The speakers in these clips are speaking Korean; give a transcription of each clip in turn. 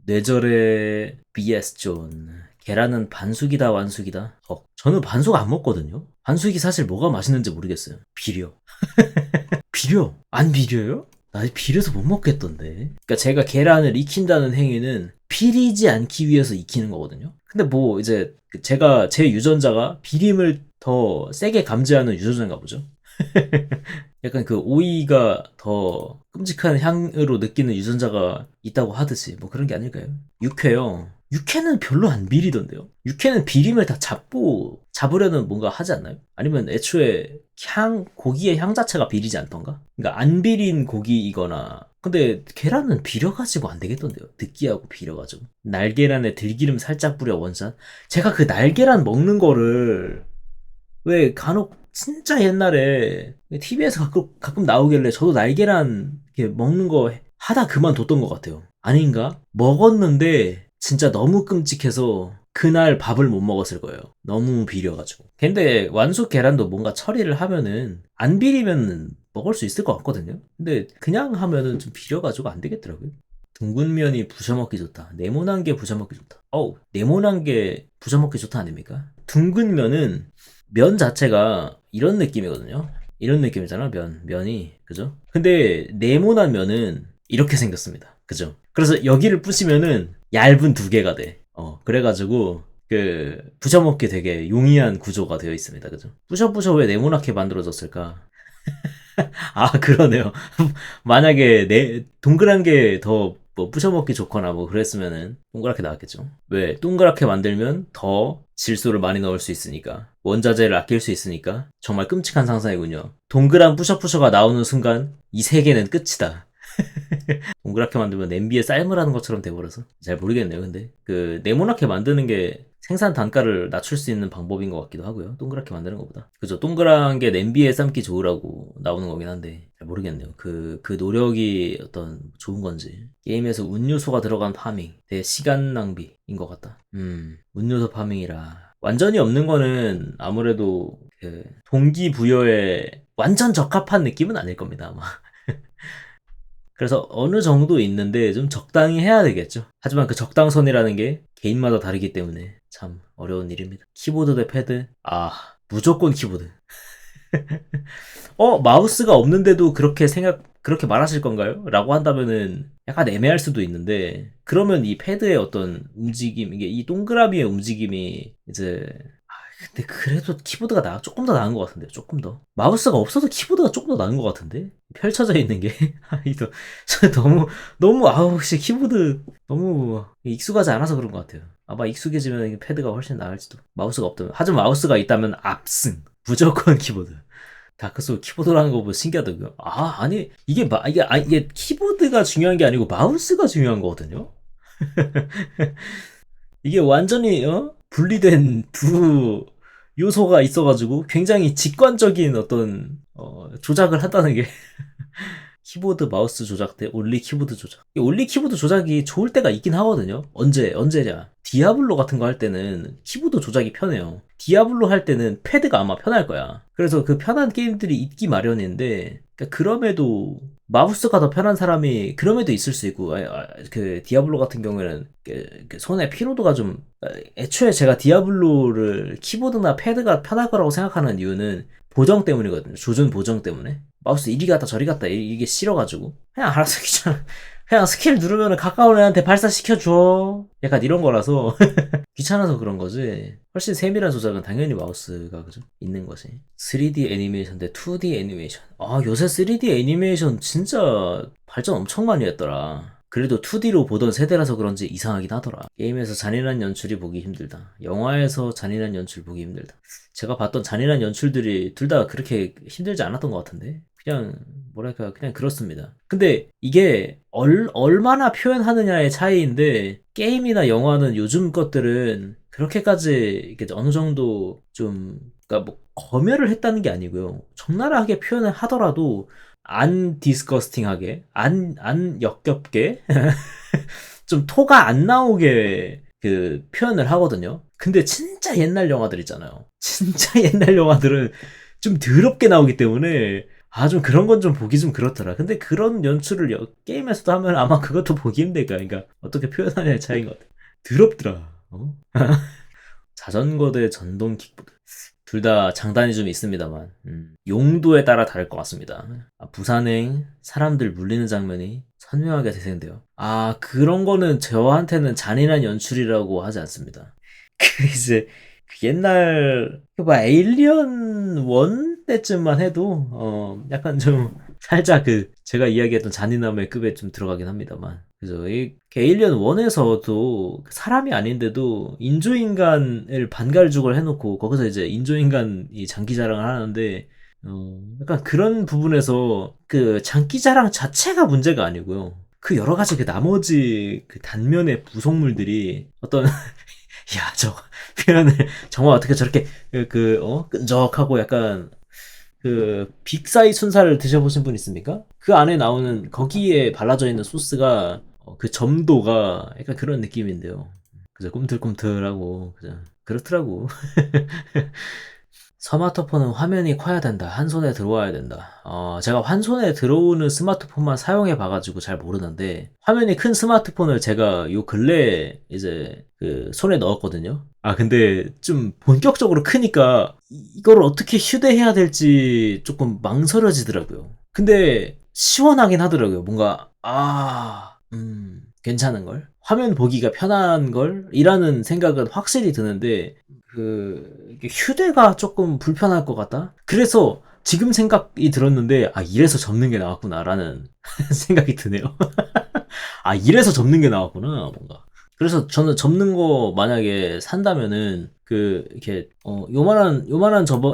뇌절의 BS 존. 계란은 반숙이다 완숙이다. 저는 반숙 안 먹거든요. 반숙이 사실 뭐가 맛있는지 모르겠어요. 비려. 비려. 안 비려요? 나 비려서 못 먹겠던데. 그러니까 제가 계란을 익힌다는 행위는 비리지 않기 위해서 익히는 거거든요. 근데 뭐 이제 제가 제 유전자가 비림을 더 세게 감지하는 유전자인가 보죠. 약간 그 오이가 더 끔찍한 향으로 느끼는 유전자가 있다고 하듯이 뭐 그런 게 아닐까요? 육회요. 육회는 별로 안 비리던데요. 육회는 비림을 다 잡으려는 뭔가 하지 않나요? 아니면 애초에 고기의 향 자체가 비리지 않던가? 그러니까 안 비린 고기이거나. 근데 계란은 비려가지고 안 되겠던데요. 느끼하고 비려가지고. 날계란에 들기름 살짝 뿌려 원샷. 제가 그 날계란 먹는 거를 왜 간혹 진짜 옛날에 TV에서 가끔 나오길래 저도 날계란 이렇게 먹는 거 하다 그만뒀던 것 같아요. 아닌가? 먹었는데 진짜 너무 끔찍해서 그날 밥을 못 먹었을 거예요. 너무 비려가지고. 근데 완숙 계란도 뭔가 처리를 하면은 안 비리면 먹을 수 있을 것 같거든요. 근데 그냥 하면은 좀 비려가지고 안 되겠더라고요. 둥근 면이 부셔먹기 좋다. 네모난 게 부셔먹기 좋다. 네모난 게 부셔먹기 좋다 아닙니까? 둥근 면은 면 자체가 이런 느낌이거든요. 이런 느낌이잖아, 면이. 그죠? 근데 네모난 면은 이렇게 생겼습니다. 그죠? 그래서 여기를 부시면은 얇은 두 개가 돼. 그래가지고, 부셔먹기 되게 용이한 구조가 되어 있습니다. 그죠? 부셔부셔 왜 네모나게 만들어졌을까? 아, 그러네요. 만약에 동그란 게 더 뭐 부셔먹기 좋거나 뭐 그랬으면은 동그랗게 나왔겠죠. 왜? 동그랗게 만들면 더 질소를 많이 넣을 수 있으니까. 원자재를 아낄 수 있으니까. 정말 끔찍한 상상이군요. 동그란 부셔부셔가 나오는 순간 이 세계는 끝이다. 동그랗게 만들면 냄비에 삶으라는 것처럼 돼버려서 잘 모르겠네요. 근데 그 네모나게 만드는 게 생산 단가를 낮출 수 있는 방법인 것 같기도 하고요. 동그랗게 만드는 것보다. 그죠? 동그란 게 냄비에 삶기 좋으라고 나오는 거긴 한데 잘 모르겠네요. 그 노력이 어떤 좋은 건지. 게임에서 운 요소가 들어간 파밍 대 시간 낭비인 것 같다. 운 요소 파밍이라. 완전히 없는 거는 아무래도 그 동기부여에 완전 적합한 느낌은 아닐 겁니다, 아마. 그래서 어느 정도 있는데 좀 적당히 해야 되겠죠. 하지만 그 적당선이라는 게 개인마다 다르기 때문에 참 어려운 일입니다. 키보드 대 패드? 무조건 키보드. 마우스가 없는데도 그렇게 말하실 건가요? 라고 한다면은 약간 애매할 수도 있는데, 그러면 이 패드의 어떤 움직임, 이게 이 동그라미의 움직임이 이제 근데 그래도 키보드가 조금 더 나은 것 같은데요. 조금 더. 마우스가 없어도 키보드가 조금 더 나은 것 같은데? 펼쳐져 있는 게. 이거, 너무, 혹시 키보드 너무 익숙하지 않아서 그런 것 같아요. 아마 익숙해지면 패드가 훨씬 나을지도. 마우스가 없다면. 하지만 마우스가 있다면 압승. 무조건 키보드. 다크소울 키보드라는 거 보면 신기하더라고요. 아니, 이게 키보드가 중요한 게 아니고 마우스가 중요한 거거든요? 이게 완전히 분리된 두 요소가 있어가지고 굉장히 직관적인 어떤 조작을 한다는 게 키보드 마우스 조작 대 올리 키보드 조작. 이 올리 키보드 조작이 좋을 때가 있긴 하거든요. 언제냐? 디아블로 같은 거 할 때는 키보드 조작이 편해요. 디아블로 할 때는 패드가 아마 편할 거야. 그래서 그 편한 게임들이 있기 마련인데, 그러니까 그럼에도 마우스가 더 편한 사람이 그럼에도 있을 수 있고, 그 디아블로 같은 경우에는 그 손에 피로도가 좀, 애초에 제가 디아블로를 키보드나 패드가 편할 거라고 생각하는 이유는 보정 때문이거든요. 조준 보정 때문에. 마우스 이리 갔다 저리 갔다 이게 싫어가지고 그냥 알아서 귀찮아. 그냥 스킬 누르면 가까운 애한테 발사시켜줘. 약간 이런 거라서 귀찮아서 그런 거지. 훨씬 세밀한 조작은 당연히 마우스가 그죠? 있는 거지. 3D 애니메이션 대 2D 애니메이션. 요새 3D 애니메이션 진짜 발전 엄청 많이 했더라. 그래도 2D로 보던 세대라서 그런지 이상하긴 하더라. 게임에서 잔인한 연출이 보기 힘들다. 영화에서 잔인한 연출 보기 힘들다. 제가 봤던 잔인한 연출들이 둘 다 그렇게 힘들지 않았던 것 같은데. 그냥 그렇습니다. 근데 이게 얼마나 표현하느냐의 차이인데, 게임이나 영화는 요즘 것들은 그렇게까지 이렇게 어느 정도 그러니까 뭐 검열을 했다는 게 아니고요. 적나라하게 표현을 하더라도 안 디스커스팅하게, 안 역겹게, 좀 토가 안 나오게 그 표현을 하거든요. 근데 진짜 옛날 영화들 있잖아요. 진짜 옛날 영화들은 좀 더럽게 나오기 때문에 좀 그런 건 좀 보기 좀 그렇더라. 근데 그런 연출을 게임에서도 하면 아마 그것도 보기 힘들 거야. 그러니까 어떻게 표현하냐의 차이인 것 같아. 더럽더라. 자전거 대 전동 킥보드. 둘 다 장단이 좀 있습니다만 용도에 따라 다를 것 같습니다. 부산행 사람들 물리는 장면이 선명하게 재생돼요. 그런 거는 저한테는 잔인한 연출이라고 하지 않습니다. 이제 옛날 에일리언 1 때쯤만 해도 약간 좀 살짝 제가 이야기했던 잔인함의 급에 좀 들어가긴 합니다만, 그죠? 이 에일리언 1에서도 사람이 아닌데도 인조인간을 반갈죽을 해놓고 거기서 이제 인조인간이 장기자랑을 하는데, 약간 그런 부분에서 그 장기자랑 자체가 문제가 아니고요. 그 여러 가지 나머지 단면의 부속물들이 어떤 야, 저 표현을 정말 어떻게 저렇게 끈적하고 약간 빅사이 순살을 드셔보신 분 있습니까? 그 안에 나오는 거기에 발라져 있는 소스가 그 점도가 약간 그런 느낌인데요. 그죠? 꿈틀꿈틀하고 그죠? 그렇더라고. 스마트폰은 화면이 커야 된다. 한 손에 들어와야 된다. 제가 한 손에 들어오는 스마트폰만 사용해 봐가지고 잘 모르는데, 화면이 큰 스마트폰을 제가 요 근래에 이제 손에 넣었거든요. 근데 좀 본격적으로 크니까 이걸 어떻게 휴대해야 될지 조금 망설여지더라고요. 근데 시원하긴 하더라고요. 뭔가 괜찮은 걸? 화면 보기가 편한 걸? 이라는 생각은 확실히 드는데, 이게 휴대가 조금 불편할 것 같다? 그래서 지금 생각이 들었는데, 이래서 접는 게 나왔구나라는 생각이 드네요. 이래서 접는 게 나왔구나, 뭔가. 그래서 저는 접는 거 만약에 산다면은, 이렇게, 요만한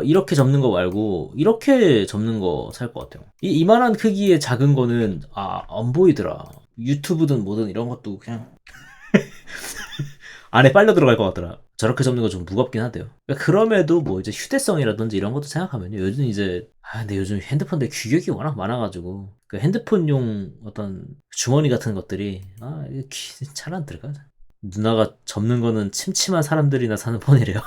이렇게 접는 거 말고, 이렇게 접는 거 살 것 같아요. 이만한 크기의 작은 거는, 안 보이더라. 유튜브든 뭐든 이런 것도 그냥, 안에 빨려 들어갈 것 같더라. 저렇게 접는 거 좀 무겁긴 하대요. 그럼에도 뭐 이제 휴대성이라든지 이런 것도 생각하면요. 요즘 이제, 근데 요즘 핸드폰들 규격이 워낙 많아가지고, 핸드폰용 어떤 주머니 같은 것들이, 이게 잘 안 들어가. 누나가 접는 거는 침침한 사람들이나 사는 폰이래요.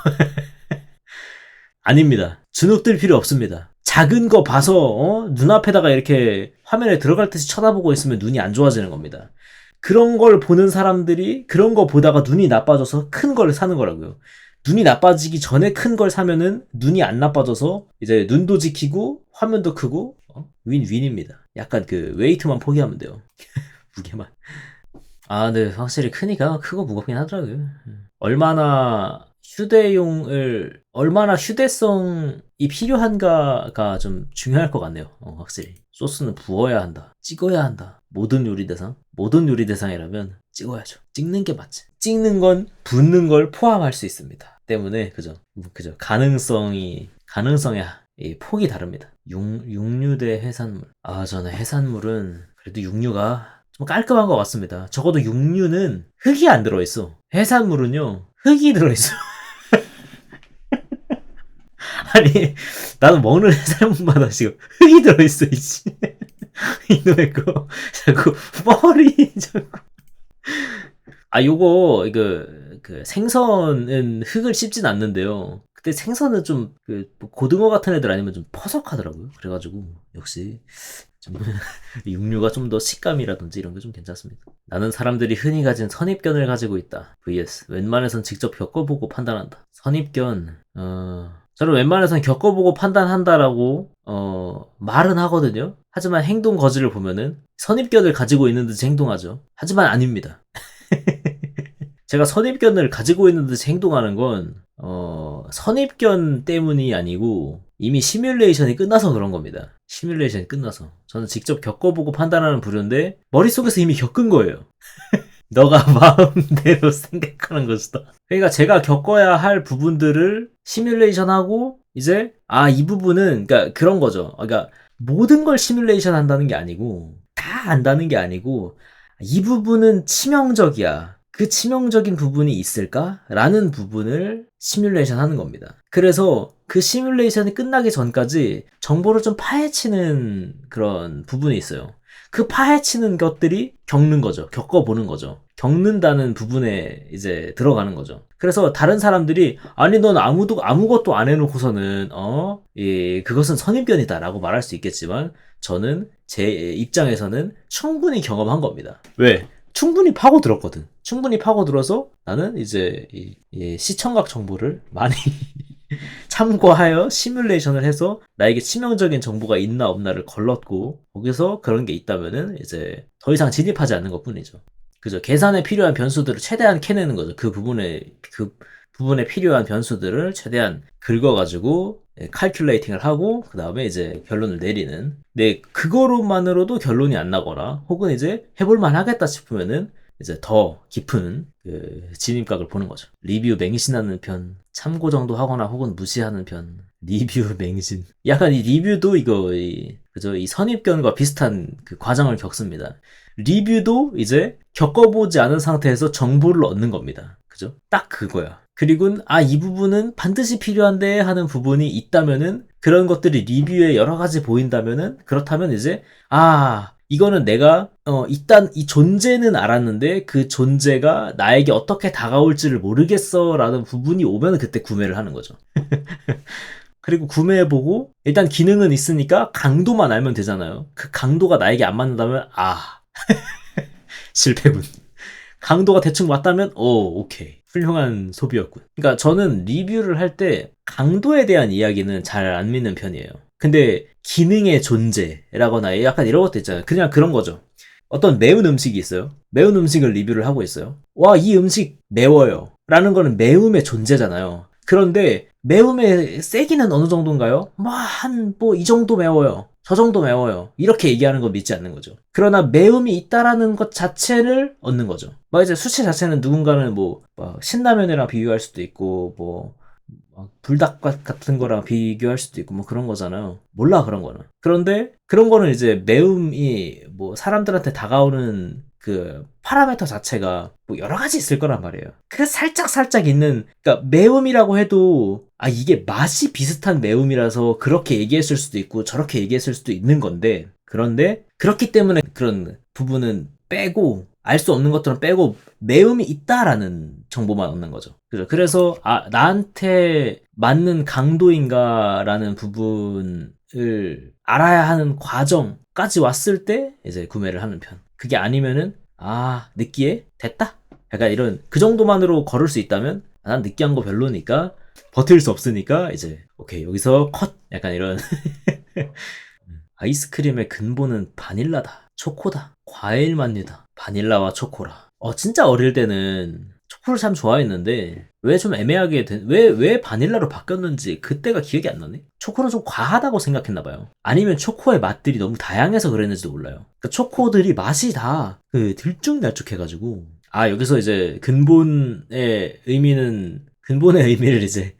아닙니다. 주눅들 필요 없습니다. 작은 거 봐서, 눈앞에다가 이렇게 화면에 들어갈 듯이 쳐다보고 있으면 눈이 안 좋아지는 겁니다. 그런 걸 보는 사람들이 그런 거 보다가 눈이 나빠져서 큰 걸 사는 거라고요. 눈이 나빠지기 전에 큰 걸 사면은 눈이 안 나빠져서 이제 눈도 지키고 화면도 크고 윈윈입니다. 약간 웨이트만 포기하면 돼요. 무게만. 근데 확실히 크니까 크고 무겁긴 하더라고요. 얼마나 휴대성이 필요한가가 좀 중요할 것 같네요. 확실히. 소스는 부어야 한다. 찍어야 한다. 모든 요리 대상이라면 찍어야죠. 찍는 게 맞지. 찍는 건 붓는 걸 포함할 수 있습니다. 때문에 그죠. 가능성의 이 폭이 다릅니다. 육류 대 해산물. 저는 해산물은 그래도 육류가 좀 깔끔한 것 같습니다. 적어도 육류는 흙이 안 들어있어. 해산물은요, 흙이 들어있어. 아니, 나도 먹는 해산물마다 지금 흙이 들어있어, 이씨. 이놈의 거. 자꾸, 뻘이, 자꾸. 생선은 흙을 씹진 않는데요. 그때 생선은 좀, 뭐 고등어 같은 애들 아니면 좀 퍼석하더라고요. 그래가지고, 역시, 육류가 좀 더 식감이라든지 이런 게 좀 괜찮습니다. 나는 사람들이 흔히 가진 선입견을 가지고 있다. vs 웬만해선 직접 겪어보고 판단한다. 선입견, 저는 웬만해선 겪어보고 판단한다라고 말은 하거든요. 하지만 행동 거지를 보면은 선입견을 가지고 있는 듯이 행동하죠. 하지만 아닙니다. 제가 선입견을 가지고 있는 듯이 행동하는 건 선입견 때문이 아니고 이미 시뮬레이션이 끝나서 그런 겁니다. 시뮬레이션이 끝나서. 저는 직접 겪어보고 판단하는 부류인데 머릿속에서 이미 겪은 거예요. 너가 마음대로 생각하는 것이다. 그러니까 제가 겪어야 할 부분들을 시뮬레이션하고 이제 이 부분은 그러니까 그런 거죠. 그러니까 모든 걸 시뮬레이션 한다는 게 아니고 다 안다는 게 아니고 이 부분은 치명적이야. 그 치명적인 부분이 있을까? 라는 부분을 시뮬레이션 하는 겁니다. 그래서 그 시뮬레이션이 끝나기 전까지 정보를 좀 파헤치는 그런 부분이 있어요. 그 파헤치는 것들이 겪는 거죠. 겪어보는 거죠. 겪는다는 부분에 이제 들어가는 거죠. 그래서 다른 사람들이 아니 넌 아무것도 안 해놓고서는 그것은 선입견이다라고 말할 수 있겠지만 저는 제 입장에서는 충분히 경험한 겁니다. 왜? 충분히 파고들었거든. 충분히 파고들어서 나는 이제 이 시청각 정보를 많이 참고하여 시뮬레이션을 해서 나에게 치명적인 정보가 있나 없나를 걸렀고 거기서 그런 게 있다면은 이제 더 이상 진입하지 않는 것뿐이죠. 그죠? 계산에 필요한 변수들을 최대한 캐내는 거죠. 그 부분에 필요한 변수들을 최대한 긁어가지고 칼큘레이팅을 하고 그 다음에 이제 결론을 내리는. 근데 그거로만으로도 결론이 안 나거나 혹은 이제 해볼만 하겠다 싶으면은 이제 더 깊은 그 진입각을 보는 거죠. 리뷰 맹신하는 편, 참고 정도 하거나 혹은 무시하는 편. 리뷰 맹신. 약간 이 리뷰도 그죠? 이 선입견과 비슷한 그 과정을 겪습니다. 리뷰도 이제 겪어보지 않은 상태에서 정보를 얻는 겁니다. 그죠? 딱 그거야. 그리고 이 부분은 반드시 필요한데 하는 부분이 있다면은 그런 것들이 리뷰에 여러 가지 보인다면은 그렇다면 이제 이거는 내가 일단 이 존재는 알았는데 그 존재가 나에게 어떻게 다가올지를 모르겠어 라는 부분이 오면 그때 구매를 하는 거죠. 그리고 구매해보고 일단 기능은 있으니까 강도만 알면 되잖아요. 그 강도가 나에게 안 맞는다면 실패군. 강도가 대충 맞다면 오케이. 훌륭한 소비였군. 그러니까 저는 리뷰를 할 때 강도에 대한 이야기는 잘 안 믿는 편이에요. 근데 기능의 존재라거나 약간 이런 것도 있잖아요. 그냥 그런 거죠. 어떤 매운 음식이 있어요. 매운 음식을 리뷰를 하고 있어요. 이 음식 매워요. 라는 거는 매움의 존재잖아요. 그런데 매움의 세기는 어느 정도인가요? 이 정도 매워요. 저 정도 매워요. 이렇게 얘기하는 거 믿지 않는 거죠. 그러나 매움이 있다라는 것 자체를 얻는 거죠. 이제 수치 자체는 누군가는 신라면이랑 비교할 수도 있고, 불닭 같은 거랑 비교할 수도 있고 그런 거잖아요. 몰라 그런 거는. 그런데 그런 거는 이제 매움이 사람들한테 다가오는 그 파라미터 자체가 여러 가지 있을 거란 말이에요. 그 살짝 있는, 그러니까 매움이라고 해도 이게 맛이 비슷한 매움이라서 그렇게 얘기했을 수도 있고 저렇게 얘기했을 수도 있는 건데, 그런데 그렇기 때문에 그런 부분은 빼고 알 수 없는 것들은 빼고 매움이 있다라는 정보만 얻는 거죠. 그죠? 그래서 나한테 맞는 강도인가라는 부분을 알아야 하는 과정까지 왔을 때 이제 구매를 하는 편. 그게 아니면은 느끼해? 됐다? 약간 이런 그 정도만으로 걸을 수 있다면 난 느끼한 거 별로니까 버틸 수 없으니까 이제 오케이 여기서 컷! 약간 이런 아이스크림의 근본은 바닐라다, 초코다, 과일 맛류다, 바닐라와 초코라. 진짜 어릴 때는 초코를 참 좋아했는데 왜 좀 애매하게 왜 바닐라로 바뀌었는지 그때가 기억이 안 나네. 초코는 좀 과하다고 생각했나봐요. 아니면 초코의 맛들이 너무 다양해서 그랬는지도 몰라요. 그러니까 초코들이 맛이 다 들쭉날쭉해가지고 여기서 이제 근본의 의미를 이제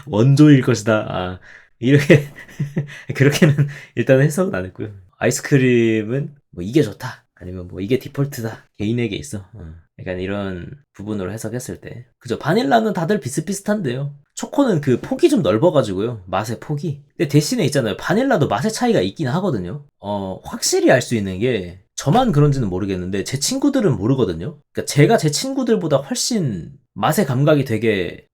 원조일 것이다. 이렇게 그렇게는 일단 해석은 안 했고요. 아이스크림은 이게 좋다 아니면 이게 디폴트다 개인에게 있어. 약간 이런 부분으로 해석했을 때 그죠. 바닐라는 다들 비슷비슷한데요. 초코는 그 폭이 좀 넓어가지고요. 맛의 폭이. 근데 대신에 있잖아요. 바닐라도 맛의 차이가 있긴 하거든요. 확실히 알 수 있는 게 저만 그런지는 모르겠는데 제 친구들은 모르거든요. 그러니까 제가 제 친구들보다 훨씬 맛의 감각이 되게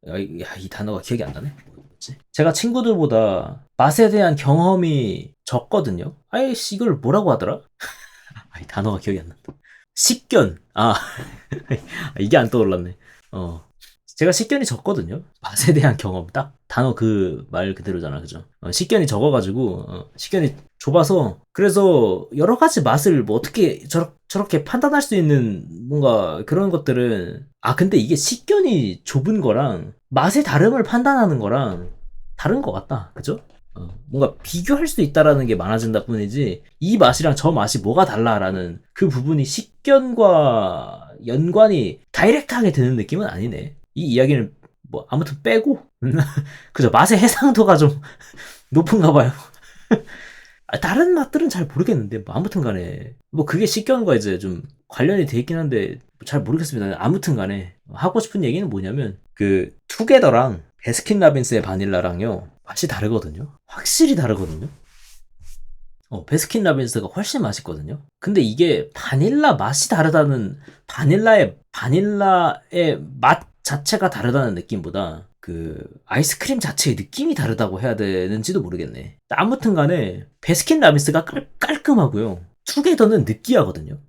이 단어가 기억이 안 나네. 제가 친구들보다 맛에 대한 경험이 적거든요. 이걸 뭐라고 하더라? 이 단어가 기억이 안 난다. 식견. 이게 안 떠올랐네. 제가 식견이 적거든요. 맛에 대한 경험. 딱 단어 그 말 그대로잖아. 그죠? 식견이 적어가지고, 식견이 좁아서, 그래서 여러 가지 맛을 어떻게 저렇게 판단할 수 있는 뭔가 그런 것들은, 근데 이게 식견이 좁은 거랑 맛의 다름을 판단하는 거랑 다른 것 같다. 그죠? 뭔가 비교할 수 있다라는 게 많아진다 뿐이지 이 맛이랑 저 맛이 뭐가 달라라는 그 부분이 식견과 연관이 다이렉트하게 되는 느낌은 아니네. 이 이야기는 아무튼 빼고 그죠. 맛의 해상도가 좀 높은가 봐요. 다른 맛들은 잘 모르겠는데 아무튼 간에 그게 식견과 이제 좀 관련이 돼 있긴 한데 잘 모르겠습니다. 아무튼 간에 하고 싶은 얘기는 뭐냐면 그 투게더랑 베스킨라빈스의 바닐라랑요 맛이 다르거든요. 확실히 다르거든요. 베스킨라빈스가 훨씬 맛있거든요. 근데 이게 바닐라 맛이 다르다는, 바닐라의 맛 자체가 다르다는 느낌보다 그 아이스크림 자체의 느낌이 다르다고 해야 되는지도 모르겠네. 아무튼 간에 베스킨라빈스가 깔끔하고요. 투게더는 느끼하거든요.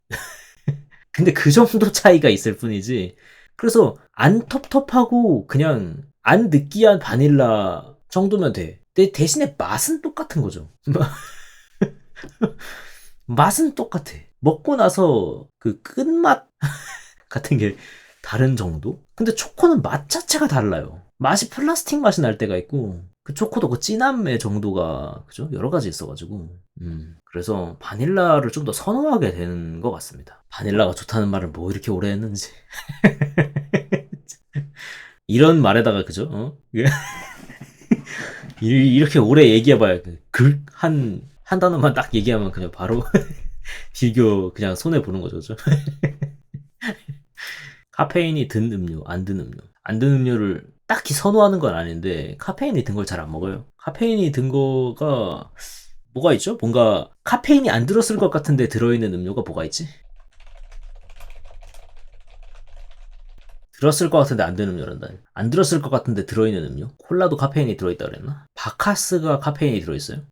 근데 그 정도 차이가 있을 뿐이지. 그래서 안 텁텁하고 그냥 안 느끼한 바닐라 정도면 돼. 근데 대신에 맛은 똑같은 거죠. 맛은 똑같아. 먹고 나서 그 끝맛 같은 게 다른 정도? 근데 초코는 맛 자체가 달라요. 맛이 플라스틱 맛이 날 때가 있고, 그 초코도 그 진함의 정도가, 그죠? 여러 가지 있어가지고. 그래서 바닐라를 좀 더 선호하게 되는 것 같습니다. 바닐라가 좋다는 말을 뭐 이렇게 오래 했는지. 이런 말에다가, 그죠? 이렇게 오래 얘기해봐야, 한 단어만 딱 얘기하면 그냥 바로 비교 그냥 손해 보는 거죠. 그죠? 카페인이 든 음료, 안 든 음료. 안 든 음료를 딱히 선호하는 건 아닌데, 카페인이 든 걸 잘 안 먹어요. 카페인이 든 거가, 뭐가 있죠? 뭔가, 카페인이 안 들었을 것 같은데 들어있는 음료가 뭐가 있지? 들었을 것 같은데 안 든 음료란다. 안 들었을 것 같은데 들어있는 음료? 콜라도 카페인이 들어있다 그랬나? 바카스가 카페인이 들어있어요?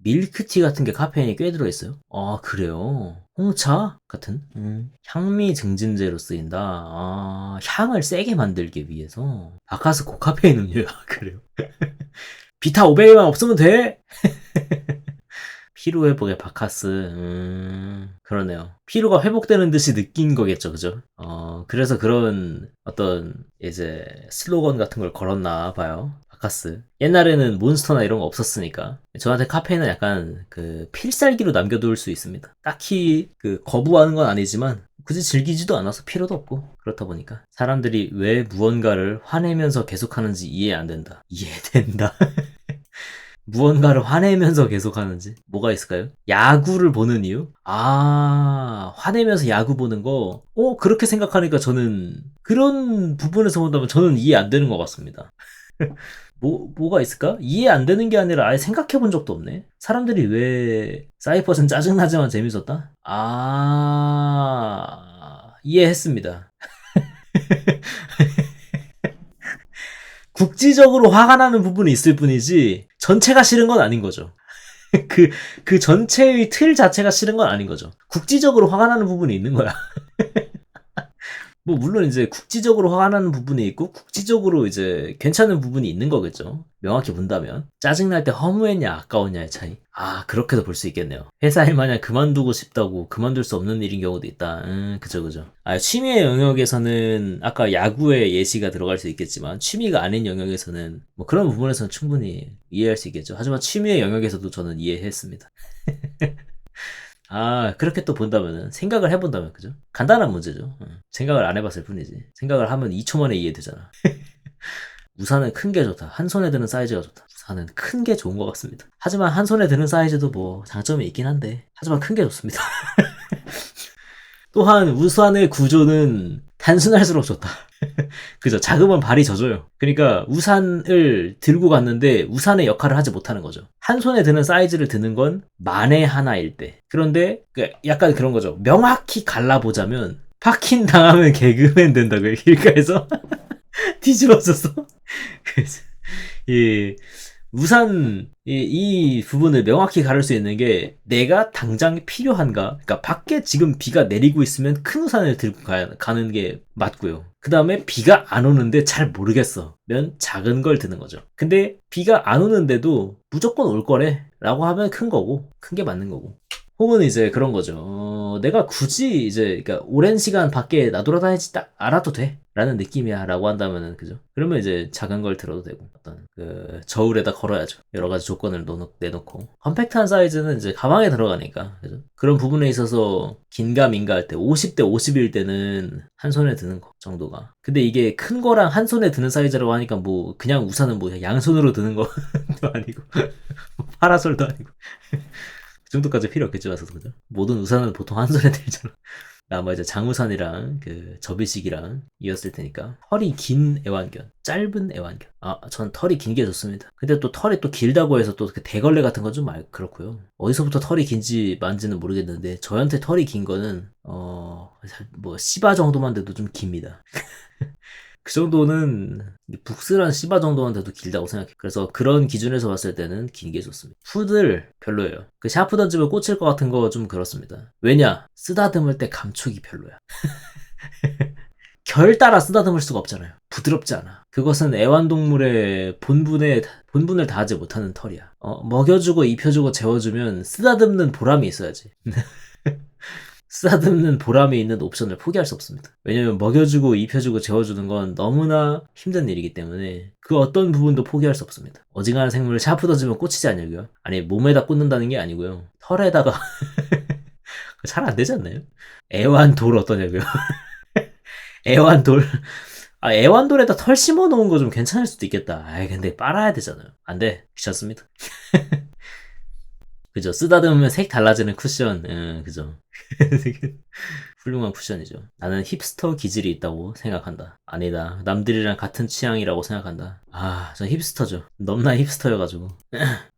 밀크티 같은 게 카페인이 꽤 들어있어요? 그래요? 홍차 같은? 향미 증진제로 쓰인다. 향을 세게 만들기 위해서. 바카스 고카페인 음료야. 그래요? 비타 500만 없으면 돼! 피로 회복의 바카스. 그러네요. 피로가 회복되는 듯이 느낀 거겠죠, 그죠? 그래서 그런 어떤 이제 슬로건 같은 걸 걸었나 봐요. 바카스. 옛날에는 몬스터나 이런 거 없었으니까. 저한테 카페인은 약간 그 필살기로 남겨둘 수 있습니다. 딱히 그 거부하는 건 아니지만 굳이 즐기지도 않아서 필요도 없고 그렇다 보니까 사람들이 왜 무언가를 화내면서 계속하는지 이해 안 된다. 이해된다. 무언가를 화내면서 계속하는지 뭐가 있을까요? 야구를 보는 이유? 화내면서 야구 보는 거 그렇게 생각하니까 저는 그런 부분에서 본다면 저는 이해 안 되는 것 같습니다. 뭐가 있을까? 이해 안 되는 게 아니라 아예 생각해 본 적도 없네. 사람들이 왜 사이퍼즈는 짜증나지만 재밌었다? 이해했습니다. 국지적으로 화가 나는 부분이 있을 뿐이지 전체가 싫은 건 아닌 거죠. 그 전체의 틀 자체가 싫은 건 아닌 거죠. 국지적으로 화가 나는 부분이 있는 거야. 뭐 물론 이제 국지적으로 화가 나는 부분이 있고 국지적으로 이제 괜찮은 부분이 있는 거겠죠. 명확히 본다면 짜증날 때 허무했냐 아까웠냐의 차이. 그렇게도 볼 수 있겠네요. 회사 일 마냥 그만두고 싶다고 그만둘 수 없는 일인 경우도 있다. 그죠. 취미의 영역에서는 아까 야구의 예시가 들어갈 수 있겠지만 취미가 아닌 영역에서는 뭐 그런 부분에서는 충분히 이해할 수 있겠죠. 하지만 취미의 영역에서도 저는 이해했습니다. 그렇게 또 본다면은, 생각을 해본다면, 그죠? 간단한 문제죠. 생각을 안 해봤을 뿐이지. 생각을 하면 2초 만에 이해되잖아. 우산은 큰 게 좋다. 한 손에 드는 사이즈가 좋다. 우산은 큰 게 좋은 것 같습니다. 하지만 한 손에 드는 사이즈도 뭐 장점이 있긴 한데, 하지만 큰 게 좋습니다. 또한 우산의 구조는 단순할수록 좋다. 그죠? 작으면 발이 젖어요. 그러니까 우산을 들고 갔는데 우산의 역할을 하지 못하는 거죠. 한 손에 드는 사이즈를 드는 건 만에 하나일 때. 그런데 약간 그런 거죠. 명확히 갈라보자면 파킨 당하면 개그맨 된다고요. 길가에서 뒤집어져서. 그래서 우산 이 부분을 명확히 가를 수 있는 게 내가 당장 필요한가? 그러니까 밖에 지금 비가 내리고 있으면 큰 우산을 들고 가는 게 맞고요. 그 다음에 비가 안 오는데 잘 모르겠어 면 작은 걸 드는 거죠. 근데 비가 안 오는데도 무조건 올 거래 라고 하면 큰 거고, 큰 게 맞는 거고. 혹은 이제 그런 거죠. 내가 굳이 이제 그러니까 오랜 시간 밖에 나돌아다니지 딱 알아도 돼 라는 느낌이야 라고 한다면은, 그죠? 그러면 이제 작은 걸 들어도 되고, 어떤 그 저울에다 걸어야죠. 여러 가지 조건을 내놓고. 컴팩트한 사이즈는 이제 가방에 들어가니까, 그죠? 그런 부분에 있어서 긴가민가 할 때 50대 50일 때는 한 손에 드는 거 정도가. 근데 이게 큰 거랑 한 손에 드는 사이즈라고 하니까 뭐 그냥 우산은 뭐 양손으로 드는 것도 아니고 파라솔도 아니고 그 정도까지 필요 없겠죠. 그죠? 모든 우산은 보통 한 손에 들잖아. 아마 이제 장우산이랑 그 접이식이랑 이었을 테니까. 털이 긴 애완견, 짧은 애완견. 전 털이 긴 게 좋습니다. 근데 또 털이 또 길다고 해서 또 그 대걸레 같은 건 좀 그렇고요. 어디서부터 털이 긴지 만지는 모르겠는데 저한테 털이 긴 거는 뭐 시바 정도만 돼도 좀 깁니다. 그 정도는 북스란 씨바 정도만 돼도 길다고 생각해. 그래서 그런 기준에서 봤을 때는 긴 게 좋습니다. 푸들 별로예요. 그 샤프 던지면 꽂힐 것 같은 거 좀 그렇습니다. 왜냐? 쓰다듬을 때 감촉이 별로야. 결 따라 쓰다듬을 수가 없잖아요. 부드럽지 않아. 그것은 애완동물의 본분을 다하지 못하는 털이야. 먹여주고 입혀주고 재워주면 쓰다듬는 보람이 있어야지. 쓰다듬는 보람이 있는 옵션을 포기할 수 없습니다. 왜냐면 먹여주고 입혀주고 재워주는 건 너무나 힘든 일이기 때문에 그 어떤 부분도 포기할 수 없습니다. 어지간한 생물을 샤프 던지면 꽂히지 않냐고요? 아니 몸에다 꽂는다는 게 아니고요. 털에다가 잘 안 되지 않나요? 애완돌 어떠냐고요? 애완돌 애완돌에다 털 심어 놓은 거 좀 괜찮을 수도 있겠다. 근데 빨아야 되잖아요. 안 돼. 귀찮습니다. 그죠. 쓰다듬으면 색 달라지는 쿠션. 그죠. 훌륭한 쿠션이죠. 나는 힙스터 기질이 있다고 생각한다. 아니다. 남들이랑 같은 취향이라고 생각한다. 전 힙스터죠. 넘나 힙스터여가지고.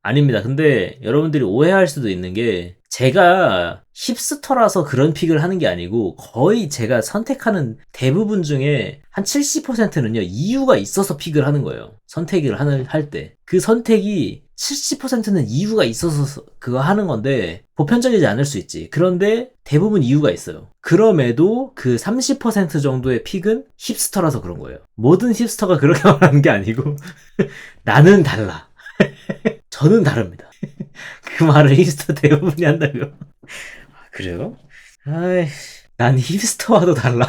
아닙니다. 근데 여러분들이 오해할 수도 있는 게 제가 힙스터라서 그런 픽을 하는 게 아니고 거의 제가 선택하는 대부분 중에 한 70%는요 이유가 있어서 픽을 하는 거예요. 선택을 할 때. 그 선택이 70%는 이유가 있어서 그거 하는 건데 보편적이지 않을 수 있지. 그런데 대부분 이유가 있어요. 그럼에도 그 30% 정도의 픽은 힙스터라서 그런 거예요. 모든 힙스터가 그렇게 말하는 게 아니고 나는 달라. 저는 다릅니다. 그 말을 힙스터 대부분이 한다고요. 그래요? 난 힙스터와도 달라.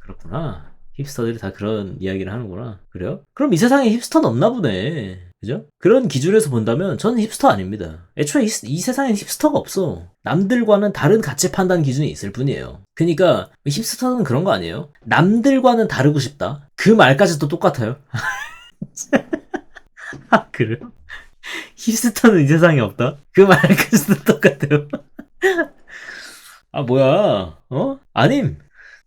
그렇구나. 힙스터들이 다 그런 이야기를 하는구나. 그래요? 그럼 이 세상에 힙스터는 없나 보네. 그죠? 그런 기준에서 본다면 저는 힙스터 아닙니다. 애초에 이 세상엔 힙스터가 없어. 남들과는 다른 가치 판단 기준이 있을 뿐이에요. 그러니까 힙스터는 그런 거 아니에요? 남들과는 다르고 싶다. 그 말까지도 똑같아요. 그래요? 힙스터는 이 세상에 없다? 그 말까지도 똑같아요. 뭐야? 아님.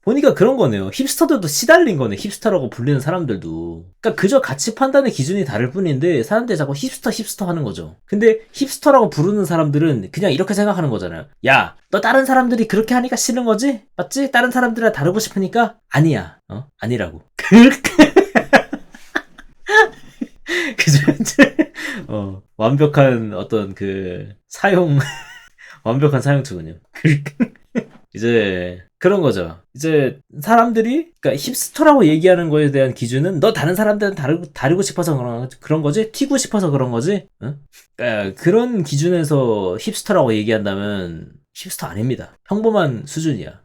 보니까 그런 거네요. 힙스터들도 시달린 거네. 힙스터라고 불리는 사람들도. 그러니까 그저 가치 판단의 기준이 다를 뿐인데 사람들이 자꾸 힙스터 하는 거죠. 근데 힙스터라고 부르는 사람들은 그냥 이렇게 생각하는 거잖아요. 야, 너 다른 사람들이 그렇게 하니까 싫은 거지? 맞지? 다른 사람들이랑 다르고 싶으니까? 아니야. 아니라고. 그죠? 완벽한 어떤 완벽한 사용투군요. 이제 그런 거죠. 이제 사람들이 그러니까 힙스터라고 얘기하는 거에 대한 기준은 너 다른 사람들은 다르고 싶어서 그런 거지? 튀고 싶어서 그런 거지? 그러니까 그런 기준에서 힙스터라고 얘기한다면 힙스터 아닙니다. 평범한 수준이야.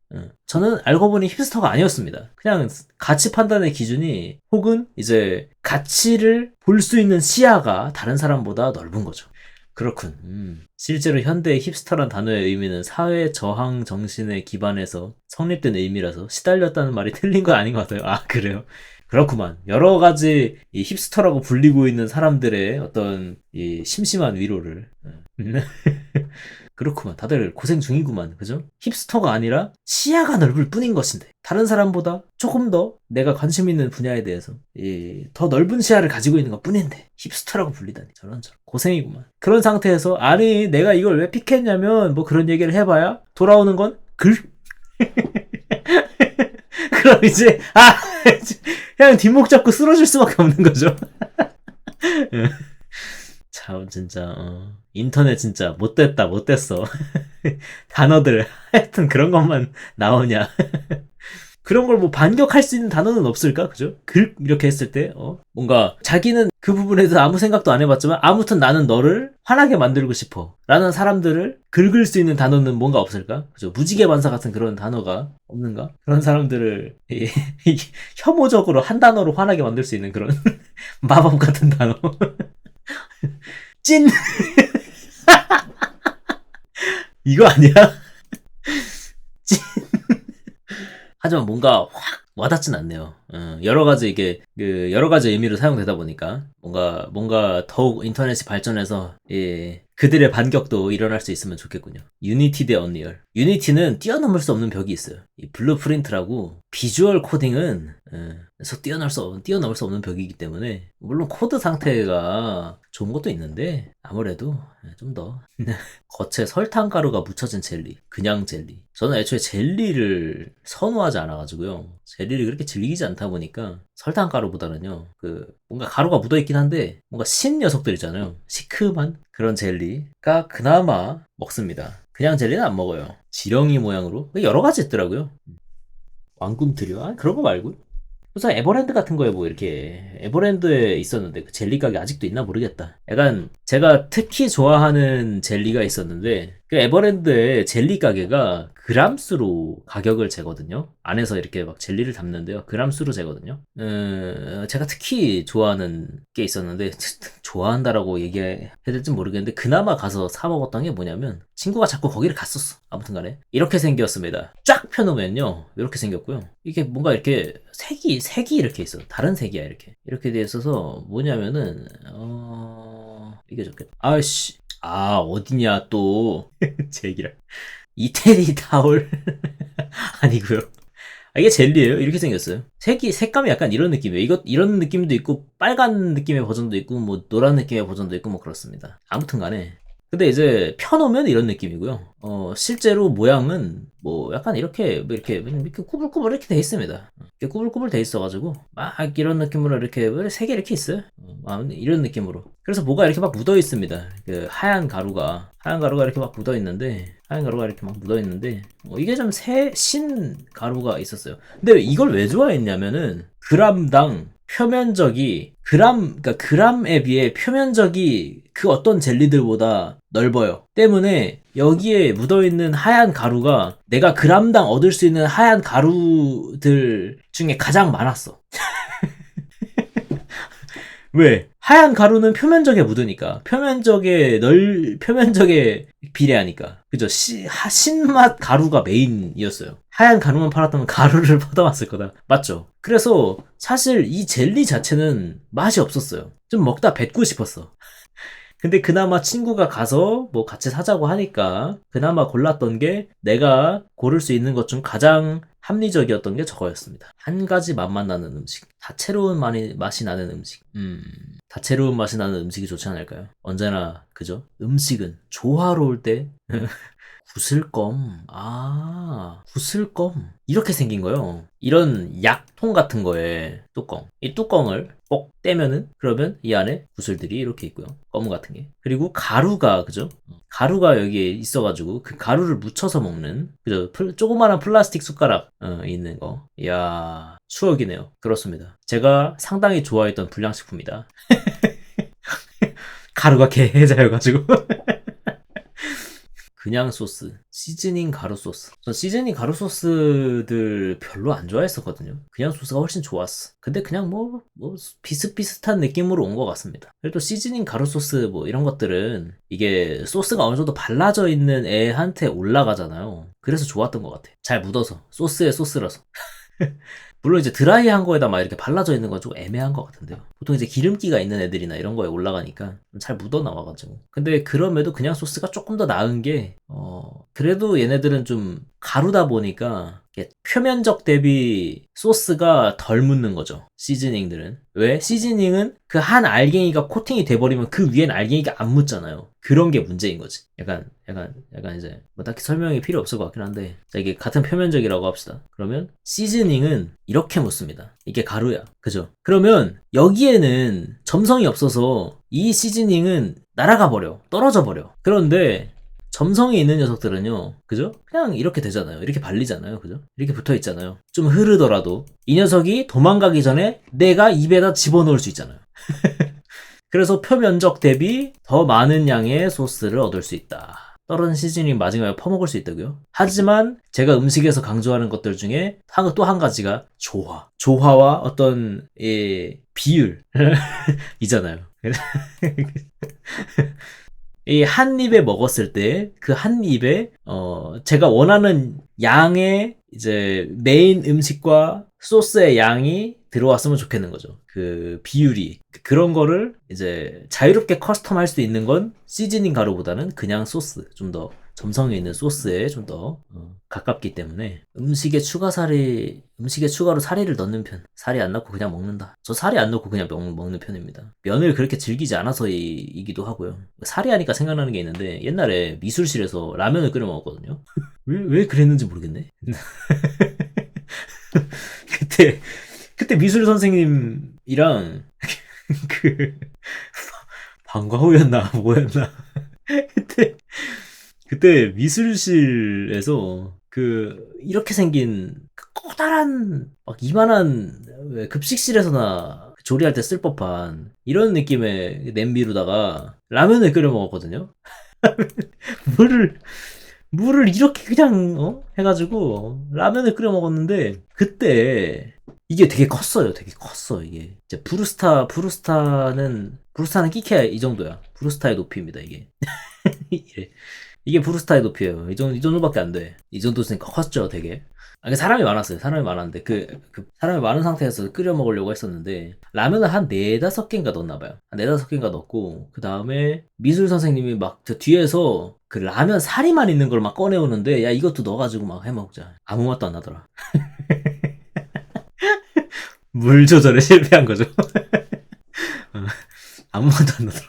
저는 알고 보니 힙스터가 아니었습니다. 그냥 가치 판단의 기준이 혹은 이제 가치를 볼 수 있는 시야가 다른 사람보다 넓은 거죠. 그렇군. 실제로 현대의 힙스터란 단어의 의미는 사회 저항 정신에 기반해서 성립된 의미라서 시달렸다는 말이 틀린 건 아닌 것 같아요. 그래요? 그렇구만. 여러 가지 이 힙스터라고 불리고 있는 사람들의 어떤 이 심심한 위로를. 그렇구만. 다들 고생 중이구만. 그죠? 힙스터가 아니라 시야가 넓을 뿐인 것인데 다른 사람보다 조금 더 내가 관심 있는 분야에 대해서 더 넓은 시야를 가지고 있는 것 뿐인데 힙스터라고 불리다니 저런 고생이구만. 그런 상태에서 아니 내가 이걸 왜 픽했냐면 뭐 그런 얘기를 해봐야 돌아오는 건 글? 그럼 이제 그냥 뒷목 잡고 쓰러질 수밖에 없는 거죠. 참 진짜 인터넷 진짜 못됐어. 단어들 하여튼 그런 것만 나오냐. 그런 걸 뭐 반격할 수 있는 단어는 없을까? 그죠? 이렇게 했을 때 뭔가 자기는 그 부분에 대해서 아무 생각도 안 해봤지만 아무튼 나는 너를 화나게 만들고 싶어 라는 사람들을 긁을 수 있는 단어는 뭔가 없을까? 그죠? 무지개 반사 같은 그런 단어가 없는가? 그런 사람들을 혐오적으로 한 단어로 화나게 만들 수 있는 그런 마법 같은 단어. 찐! 이거 아니야? 찐! 하지만 뭔가 확 와닿진 않네요. 여러 가지 여러 가지 의미로 사용되다 보니까 뭔가 더욱 인터넷이 발전해서 그들의 반격도 일어날 수 있으면 좋겠군요. 유니티 대 언리얼. 유니티는 뛰어넘을 수 없는 벽이 있어요. 이 블루프린트라고 비주얼 코딩은 그래서 뛰어넘을 수 없는 벽이기 때문에 물론 코드 상태가 좋은 것도 있는데 아무래도 좀 더 겉에 설탕 가루가 묻혀진 젤리, 그냥 젤리. 저는 애초에 젤리를 선호하지 않아가지고요. 젤리를 그렇게 즐기지 않다 보니까 설탕 가루보다는요, 뭔가 가루가 묻어있긴 한데 뭔가 신 녀석들 있잖아요. 시큼한 그런 젤리가 그나마 먹습니다. 그냥 젤리는 안 먹어요. 지렁이 모양으로 여러 가지 있더라고요. 왕꿈틀이요? 그런 거 말고. 우선 에버랜드 같은 거에 뭐 이렇게 에버랜드에 있었는데 그 젤리 가게 아직도 있나 모르겠다. 약간 제가 특히 좋아하는 젤리가 있었는데 그 에버랜드의 젤리 가게가 그람수로 가격을 재거든요. 안에서 이렇게 막 젤리를 담는데요. 그람수로 재거든요. 제가 특히 좋아하는 게 있었는데 좋아한다라고 얘기해야 될지 모르겠는데 그나마 가서 사 먹었던 게 뭐냐면 친구가 자꾸 거기를 갔었어. 아무튼 간에 이렇게 생겼습니다. 쫙 펴놓으면요 이렇게 생겼고요. 이게 뭔가 이렇게 색이 이렇게 있어. 다른 색이야 이렇게 돼 있어서 뭐냐면은 이게 좋겠다. 아이씨 어디냐 또 제 얘기를 이태리 타올 아니고요. 이게 젤리예요. 이렇게 생겼어요. 색감이 약간 이런 느낌이에요. 이런 느낌도 있고 빨간 느낌의 버전도 있고 뭐 노란 느낌의 버전도 있고 뭐 그렇습니다. 아무튼 간에 근데 이제 펴놓으면 이런 느낌이고요. 실제로 모양은 뭐 약간 이렇게 꾸불꾸불 이렇게 돼 있습니다. 이렇게 꾸불꾸불 돼 있어가지고 막 이런 느낌으로 이렇게 색이 이렇게 있어요. 이런 느낌으로. 그래서 뭐가 이렇게 막 묻어 있습니다. 그 하얀 가루가 이렇게 막 묻어 있는데 이게 좀 신 가루가 있었어요. 근데 이걸 왜 좋아했냐면은 그람당 표면적이 그러니까 그람에 비해 표면적이 그 어떤 젤리들보다 넓어요. 때문에 여기에 묻어있는 하얀 가루가 내가 그람당 얻을 수 있는 하얀 가루들 중에 가장 많았어. 왜? 하얀 가루는 표면적에 묻으니까. 표면적에 비례하니까. 그죠? 신맛 가루가 메인이었어요. 하얀 가루만 팔았다면 가루를 퍼담았을 거다. 맞죠? 그래서 사실 이 젤리 자체는 맛이 없었어요. 좀 먹다 뱉고 싶었어. 근데 그나마 친구가 가서 뭐 같이 사자고 하니까 그나마 골랐던 게 내가 고를 수 있는 것 중 가장 합리적이었던 게 저거였습니다. 한 가지 맛만 나는 음식. 다채로운 맛이 나는 음식. 다채로운 맛이 나는 음식이 좋지 않을까요? 언제나 그죠? 음식은 조화로울 때 구슬껌. 구슬껌. 이렇게 생긴 거요. 이런 약통 같은 거에 뚜껑. 이 뚜껑을 꼭 떼면은 그러면 이 안에 구슬들이 이렇게 있고요. 껌 같은 게. 그리고 가루가 그죠? 가루가 여기에 있어가지고 그 가루를 묻혀서 먹는 그죠? 조그마한 플라스틱 숟가락 있는 거. 이야 추억이네요. 그렇습니다. 제가 상당히 좋아했던 불량식품이다. 가루가 개해자여가지고. 그냥 소스, 시즈닝 가루 소스. 전 시즈닝 가루 소스들 별로 안 좋아했었거든요. 그냥 소스가 훨씬 좋았어. 근데 그냥 뭐 비슷비슷한 느낌으로 온 것 같습니다. 그래도 시즈닝 가루 소스 뭐 이런 것들은 이게 소스가 어느 정도 발라져 있는 애한테 올라가잖아요. 그래서 좋았던 것 같아. 잘 묻어서. 소스에 소스라서. 물론 이제 드라이한 거에다 막 이렇게 발라져 있는 건 좀 애매한 것 같은데요. 보통 이제 기름기가 있는 애들이나 이런 거에 올라가니까 잘 묻어 나와가지고. 근데 그럼에도 그냥 소스가 조금 더 나은 게, 그래도 얘네들은 좀 가루다 보니까 표면적 대비 소스가 덜 묻는 거죠. 시즈닝들은. 왜? 시즈닝은 그 한 알갱이가 코팅이 돼버리면 그 위엔 알갱이가 안 묻잖아요. 그런 게 문제인 거지. 약간 이제 뭐 딱히 설명이 필요 없을 것 같긴 한데, 자, 이게 같은 표면적이라고 합시다. 그러면 시즈닝은 이렇게 묻습니다. 이게 가루야. 그죠? 그러면 여기에는 점성이 없어서 이 시즈닝은 날아가 버려. 떨어져 버려. 그런데 점성이 있는 녀석들은요, 그죠? 그냥 이렇게 되잖아요. 이렇게 발리잖아요. 그죠? 이렇게 붙어 있잖아요. 좀 흐르더라도 이 녀석이 도망가기 전에 내가 입에다 집어넣을 수 있잖아요. 그래서 표면적 대비 더 많은 양의 소스를 얻을 수 있다. 떨어진 시즈닝 마지막에 퍼먹을 수 있다고요? 하지만 제가 음식에서 강조하는 것들 중에 또 한 가지가 조화와 어떤 비율 이잖아요. 이 한 입에 먹었을 때 그 한 입에 제가 원하는 양의 이제 메인 음식과 소스의 양이 들어왔으면 좋겠는 거죠. 그 비율이. 그런 거를 이제 자유롭게 커스텀할 수 있는 건 시즈닝 가루보다는 그냥 소스, 좀 더 점성이 있는 소스에 좀 더 가깝기 때문에 음식에 추가로 사리를 넣는 편. 살이 안 넣고 그냥 먹는다. 저 살이 안 넣고 그냥 먹는 편입니다. 면을 그렇게 즐기지 않아서이기도 하고요. 살이 하니까 생각나는 게 있는데 옛날에 미술실에서 라면을 끓여 먹었거든요. 왜 그랬는지 모르겠네. 그때 미술 선생님이랑 그 방과후였나 뭐였나 그때 그때 미술실에서 그 이렇게 생긴 그 커다란 막 이만한 왜 급식실에서나 조리할 때 쓸 법한 이런 느낌의 냄비로다가 라면을 끓여 먹었거든요. 물을 물을 이렇게 그냥 해가지고 라면을 끓여 먹었는데 그때 이게 되게 컸어요. 되게 컸어 이게. 이제 브루스타는 끼케야 이 정도야. 브루스타의 높이입니다 이게. 이게 브루스타의 높이에요. 이 정도밖에 안 돼. 이 정도는 컸죠 되게. 사람이 많았어요. 사람이 많았는데 그 사람이 많은 상태에서 끓여 먹으려고 했었는데 라면을 한 4-5개인가 넣었나 봐요. 한 4-5개인가 넣고 그 다음에 미술 선생님이 막 저 뒤에서 그 라면 사리만 있는 걸 막 꺼내오는데 야 이것도 넣어가지고 막 해먹자. 아무 맛도 안 나더라. 물 조절에 실패한 거죠. 아무 맛도 안 나더라.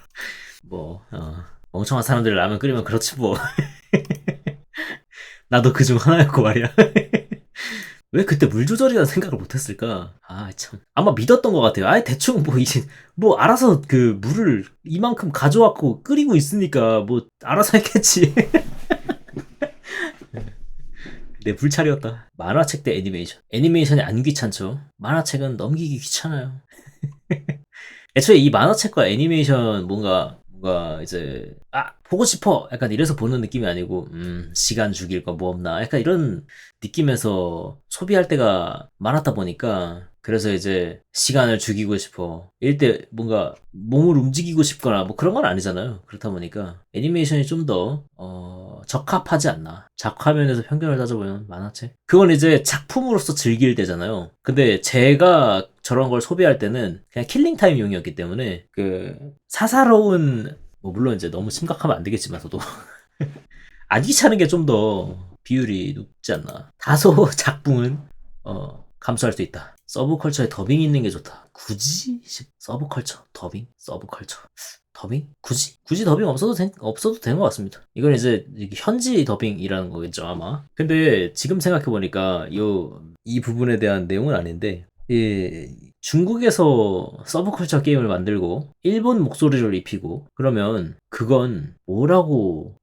멍청한 사람들이 라면 끓이면 그렇지 뭐. 나도 그중 하나였고 말이야. 왜 그때 물 조절이라는 생각을 못했을까? 아, 참. 아마 믿었던 것 같아요. 아예 대충 알아서 그 물을 이만큼 가져왔고 끓이고 있으니까 알아서 했겠지. 내 불찰이었다. 만화책 대 애니메이션. 애니메이션이 안 귀찮죠? 만화책은 넘기기 귀찮아요. 애초에 이 만화책과 애니메이션 뭔가 이제 보고 싶어 약간 이래서 보는 느낌이 아니고 시간 죽일 거 뭐 없나 약간 이런 느낌에서 소비할 때가 많았다 보니까 그래서 이제 시간을 죽이고 싶어 이럴 때 뭔가 몸을 움직이고 싶거나 뭐 그런 건 아니잖아요. 그렇다 보니까 애니메이션이 좀 더 적합하지 않나. 작화면에서 편견을 따져보면 만화책 그건 이제 작품으로서 즐길 때잖아요. 근데 제가 저런 걸 소비할 때는 그냥 킬링타임용이었기 때문에 그 사사로운 물론 이제 너무 심각하면 안 되겠지만서도 안 귀찮은 게 좀 더 비율이 높지 않나. 다소 작품은 감수할 수 있다. 서브컬처에 더빙이 있는 게 좋다. 굳이 서브컬처 더빙 서브컬처 더빙 굳이 더빙 없어도 되는 것 같습니다. 이건 이제 현지 더빙이라는 거겠죠 아마. 근데 지금 생각해 보니까 이 부분에 대한 내용은 아닌데 중국에서 서브컬처 게임을 만들고 일본 목소리를 입히고 그러면 그건 뭐라고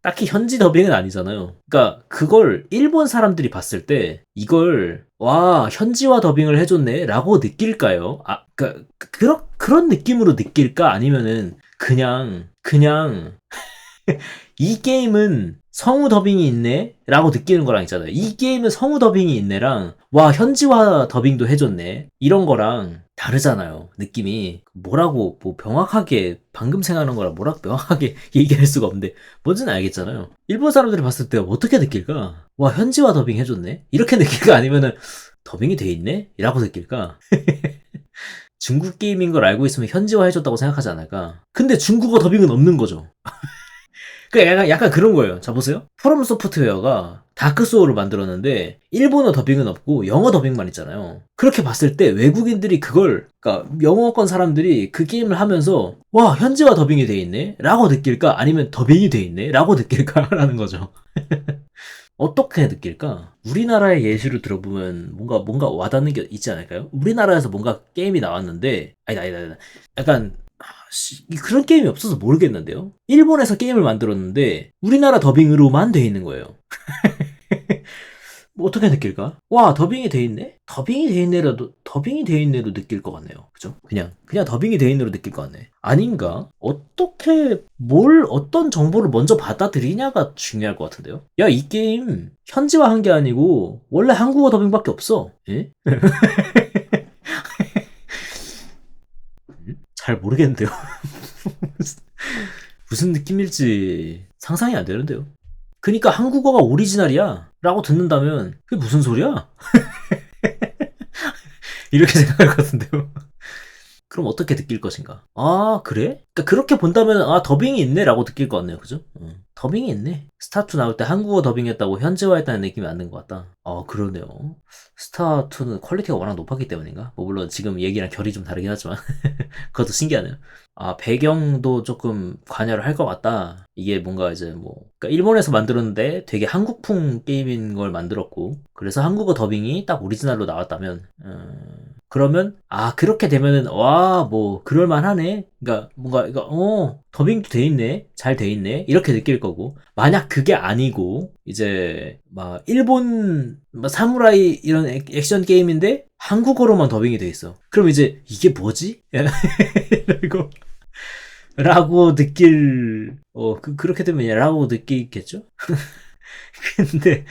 딱히 현지 더빙은 아니잖아요. 그러니까 그걸 일본 사람들이 봤을 때 이걸 와 현지화 더빙을 해줬네 라고 느낄까요? 그러니까 그런 느낌으로 느낄까? 아니면은 그냥 이 게임은 성우 더빙이 있네? 라고 느끼는 거랑 있잖아요. 이 게임은 성우 더빙이 있네랑 와 현지화 더빙도 해줬네 이런 거랑 다르잖아요. 느낌이 뭐라고 명확하게 방금 생각하는 거랑 뭐라고 명확하게 얘기할 수가 없는데 뭔지는 알겠잖아요. 일본 사람들이 봤을 때 어떻게 느낄까? 와 현지화 더빙 해줬네? 이렇게 느낄까? 아니면은 더빙이 돼 있네? 라고 느낄까? 중국 게임인 걸 알고 있으면 현지화 해줬다고 생각하지 않을까? 근데 중국어 더빙은 없는 거죠. 그 약간 그런 거예요. 자 보세요. 프롬 소프트웨어가 다크 소울을 만들었는데 일본어 더빙은 없고 영어 더빙만 있잖아요. 그렇게 봤을 때 외국인들이 그러니까 영어권 사람들이 그 게임을 하면서 와 현지화 더빙이 돼 있네 라고 느낄까 아니면 더빙이 돼 있네 라고 느낄까 라는 거죠. 어떻게 느낄까? 우리나라의 예시를 들어보면 뭔가 와닿는 게 있지 않을까요? 우리나라에서 뭔가 게임이 나왔는데 아니다. 약간 그런 게임이 없어서 모르겠는데요. 일본에서 게임을 만들었는데 우리나라 더빙으로만 돼 있는 거예요. 뭐 어떻게 느낄까? 와 더빙이 돼 있네? 더빙이 돼 있네도 느낄 것 같네요. 그죠? 그냥 더빙이 돼 있네로 느낄 것 같네. 아닌가? 어떤 정보를 먼저 받아들이냐가 중요할 것 같은데요. 야 이 게임 현지화한 게 아니고 원래 한국어 더빙밖에 없어. 예? 잘 모르겠는데요. 무슨 느낌일지 상상이 안 되는데요. 그니까 한국어가 오리지널이야 라고 듣는다면 그게 무슨 소리야? 이렇게 생각할 것 같은데요. 그럼 어떻게 느낄 것인가? 아, 그래? 그러니까 그렇게 본다면 아, 더빙이 있네 라고 느낄 것 같네요. 그죠? 더빙이 있네. 스타2 나올 때 한국어 더빙했다고 현지화했다는 느낌이 안 든 것 같다. 아, 그러네요. 스타2는 퀄리티가 워낙 높았기 때문인가? 뭐 물론 지금 얘기랑 결이 좀 다르긴 하지만 그것도 신기하네요. 아, 배경도 조금 관여를 할 것 같다. 이게 뭔가 이제 뭐, 그러니까 일본에서 만들었는데 되게 한국풍 게임인 걸 만들었고, 그래서 한국어 더빙이 딱 오리지널로 나왔다면, 그러면, 아, 그렇게 되면은, 와, 뭐, 그럴만하네? 그러니까 뭔가, 이거, 더빙도 돼 있네? 잘 돼 있네? 이렇게 느낄 거고, 만약 그게 아니고, 이제, 막, 일본, 막 사무라이 이런 액션 게임인데, 한국어로만 더빙이 돼 있어. 그럼 이제, 이게 뭐지? 이러고, 라고 느낄 그렇게 되면 라고 느끼겠죠? 근데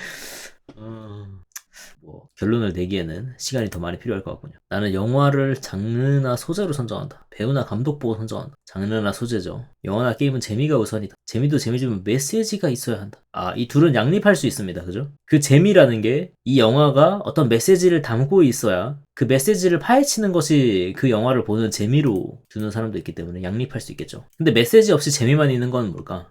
뭐 결론을 내기에는 시간이 더 많이 필요할 것 같군요. 나는 영화를 장르나 소재로 선정한다. 배우나 감독 보고 선정한다. 장르나 소재죠. 영화나 게임은 재미가 우선이다. 재미도 재미지만 메시지가 있어야 한다. 아, 이 둘은 양립할 수 있습니다. 그죠? 그 재미라는 게 이 영화가 어떤 메시지를 담고 있어야 그 메시지를 파헤치는 것이 그 영화를 보는 재미로 두는 사람도 있기 때문에 양립할 수 있겠죠. 근데 메시지 없이 재미만 있는 건 뭘까?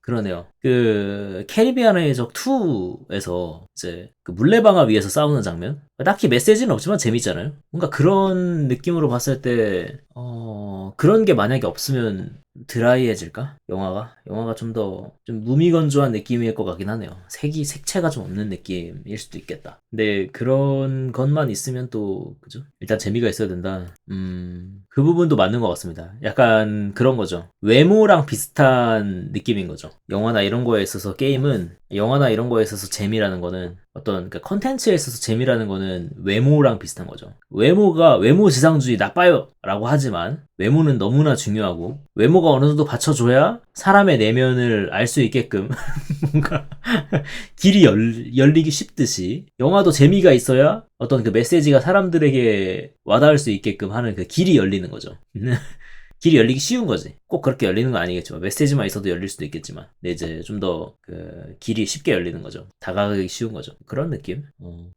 그러네요. 그 캐리비안의 적 2에서 이제 그 물레방아 위에서 싸우는 장면? 딱히 메시지는 없지만 재밌잖아요. 뭔가 그런 느낌으로 봤을 때 그런 게 만약에 없으면 드라이해질까? 영화가 좀 더 좀 무미건조한 느낌일 것 같긴 하네요. 색채가 좀 없는 느낌일 수도 있겠다. 근데 그런 것만 있으면 또 그죠? 일단 재미가 있어야 된다. 그 부분도 맞는 것 같습니다. 약간 그런 거죠. 외모랑 비슷한 느낌인 거죠. 영화나 이런 거에 있어서 게임은 영화나 이런 거에 있어서 재미라는 거는 어떤 그러니까 컨텐츠에 있어서 재미라는 거는 외모랑 비슷한 거죠. 외모 지상주의 나빠요 라고 하지만 외모는 너무나 중요하고 외모가 어느 정도 받쳐줘야 사람의 내면을 알 수 있게끔 뭔가 길이 열리기 쉽듯이 영화도 재미가 있어야 어떤 그 메시지가 사람들에게 와닿을 수 있게끔 하는 그 길이 열리는 거죠. 길이 열리기 쉬운 거지. 꼭 그렇게 열리는 건 아니겠지만 메시지만 있어도 열릴 수도 있겠지만 근데 이제 좀 더 그 길이 쉽게 열리는 거죠. 다가가기 쉬운 거죠. 그런 느낌.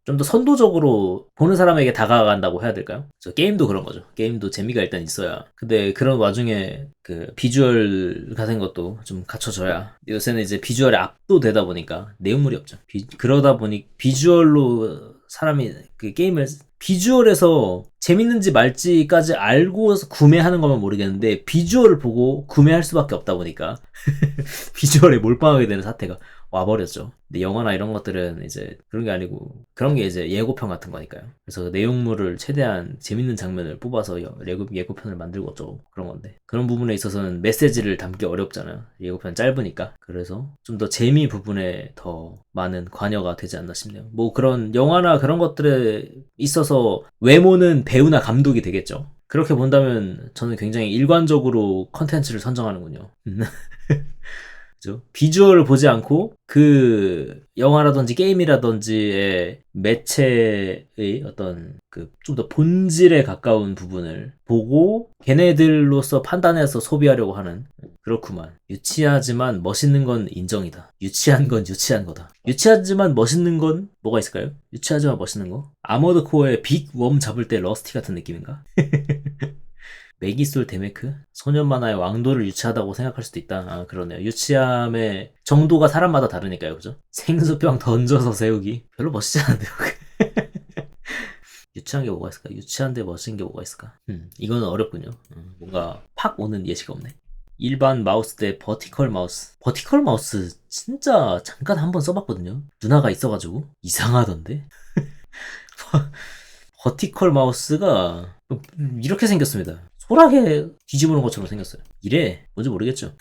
좀 더 선도적으로 보는 사람에게 다가간다고 해야 될까요? 그래서 게임도 그런 거죠. 게임도 재미가 일단 있어야. 근데 그런 와중에 그 비주얼 같은 것도 좀 갖춰져야. 요새는 이제 비주얼에 압도되다 보니까 내용물이 없죠. 그러다 보니 비주얼로 사람이 그 게임을 비주얼에서 재밌는지 말지까지 알고 구매하는 거면 모르겠는데 비주얼을 보고 구매할 수밖에 없다 보니까 비주얼에 몰빵하게 되는 사태가 와버렸죠. 근데 영화나 이런 것들은 이제 그런 게 아니고 그런 게 이제 예고편 같은 거니까요. 그래서 내용물을 최대한 재밌는 장면을 뽑아서 예고편을 만들고 어쩌고 그런 건데 그런 부분에 있어서는 메시지를 담기 어렵잖아요. 예고편 짧으니까. 그래서 좀 더 재미 부분에 더 많은 관여가 되지 않나 싶네요. 뭐 그런 영화나 그런 것들에 있어서 외모는 배우나 감독이 되겠죠. 그렇게 본다면 저는 굉장히 일관적으로 컨텐츠를 선정하는군요. 그죠? 비주얼을 보지 않고 그 영화라든지 게임이라든지의 매체의 어떤 그 좀 더 본질에 가까운 부분을 보고 걔네들로서 판단해서 소비하려고 하는 그렇구만. 유치하지만 멋있는 건 인정이다. 유치한 건 유치한 거다. 유치하지만 멋있는 건 뭐가 있을까요? 유치하지만 멋있는 거? 아머드 코어의 빅 웜 잡을 때 러스티 같은 느낌인가? 메기솔 데메크? 소년 만화의 왕도를 유치하다고 생각할 수도 있다. 아, 그러네요. 유치함의 정도가 사람마다 다르니까요, 그죠? 생수병 던져서 세우기. 별로 멋있지 않은데요. 유치한 게 뭐가 있을까? 유치한데 멋진 게 뭐가 있을까? 이거는 어렵군요. 뭔가 팍 오는 예시가 없네. 일반 마우스 대 버티컬 마우스. 버티컬 마우스 진짜 잠깐 한번 써봤거든요. 누나가 있어가지고 이상하던데. 버티컬 마우스가 이렇게 생겼습니다. 소라게 뒤집어놓은 것처럼 생겼어요. 이래? 뭔지 모르겠죠.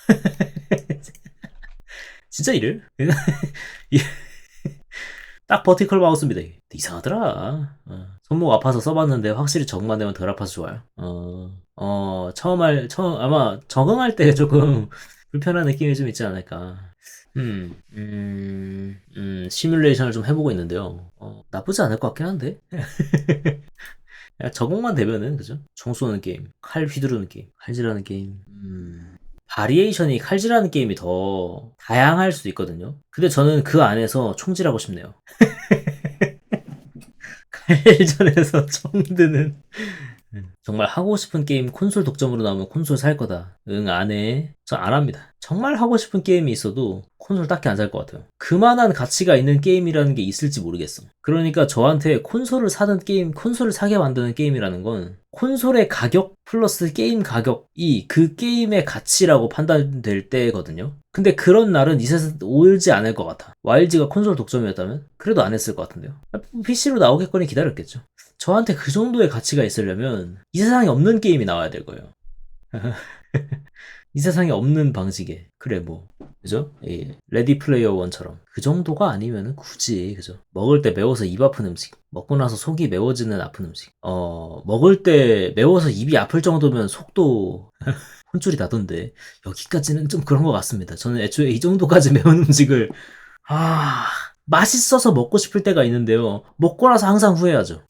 진짜 이래? 딱 버티컬 마우스입니다. 이게. 이상하더라. 손목 아파서 써봤는데 확실히 적응만 되면 덜 아파서 좋아요. 아마 적응할 때 조금 불편한 느낌이 좀 있지 않을까. 시뮬레이션을 좀 해보고 있는데요. 나쁘지 않을 것 같긴 한데? 적응만 되면은, 그죠? 총 쏘는 게임, 칼 휘두르는 게임, 칼질하는 게임, 바리에이션이 칼질하는 게임이 더 다양할 수도 있거든요. 근데 저는 그 안에서 총질하고 싶네요. 칼전에서 총 드는. 정말 하고 싶은 게임 콘솔 독점으로 나오면 콘솔 살 거다. 응, 안 해. 전 안 합니다. 정말 하고 싶은 게임이 있어도 콘솔 딱히 안 살 것 같아요. 그만한 가치가 있는 게임이라는 게 있을지 모르겠어. 그러니까 저한테 콘솔을 사는 게임, 콘솔을 사게 만드는 게임이라는 건 콘솔의 가격 플러스 게임 가격이 그 게임의 가치라고 판단될 때거든요. 근데 그런 날은 이 세상 오지 않을 것 같아. YG가 콘솔 독점이었다면 그래도 안 했을 것 같은데요. PC로 나오겠거니 기다렸겠죠. 저한테 그 정도의 가치가 있으려면 이 세상에 없는 게임이 나와야 될 거예요. 이 세상에 없는 방식에. 그래, 뭐. 그죠? 레디 플레이어 원처럼. 그 정도가 아니면은 굳이, 그죠? 먹을 때 매워서 입 아픈 음식. 먹고 나서 속이 매워지는 아픈 음식. 먹을 때 매워서 입이 아플 정도면 속도 혼쭐이 나던데. 여기까지는 좀 그런 것 같습니다. 저는 애초에 이 정도까지 매운 음식을, 맛있어서 먹고 싶을 때가 있는데요. 먹고 나서 항상 후회하죠.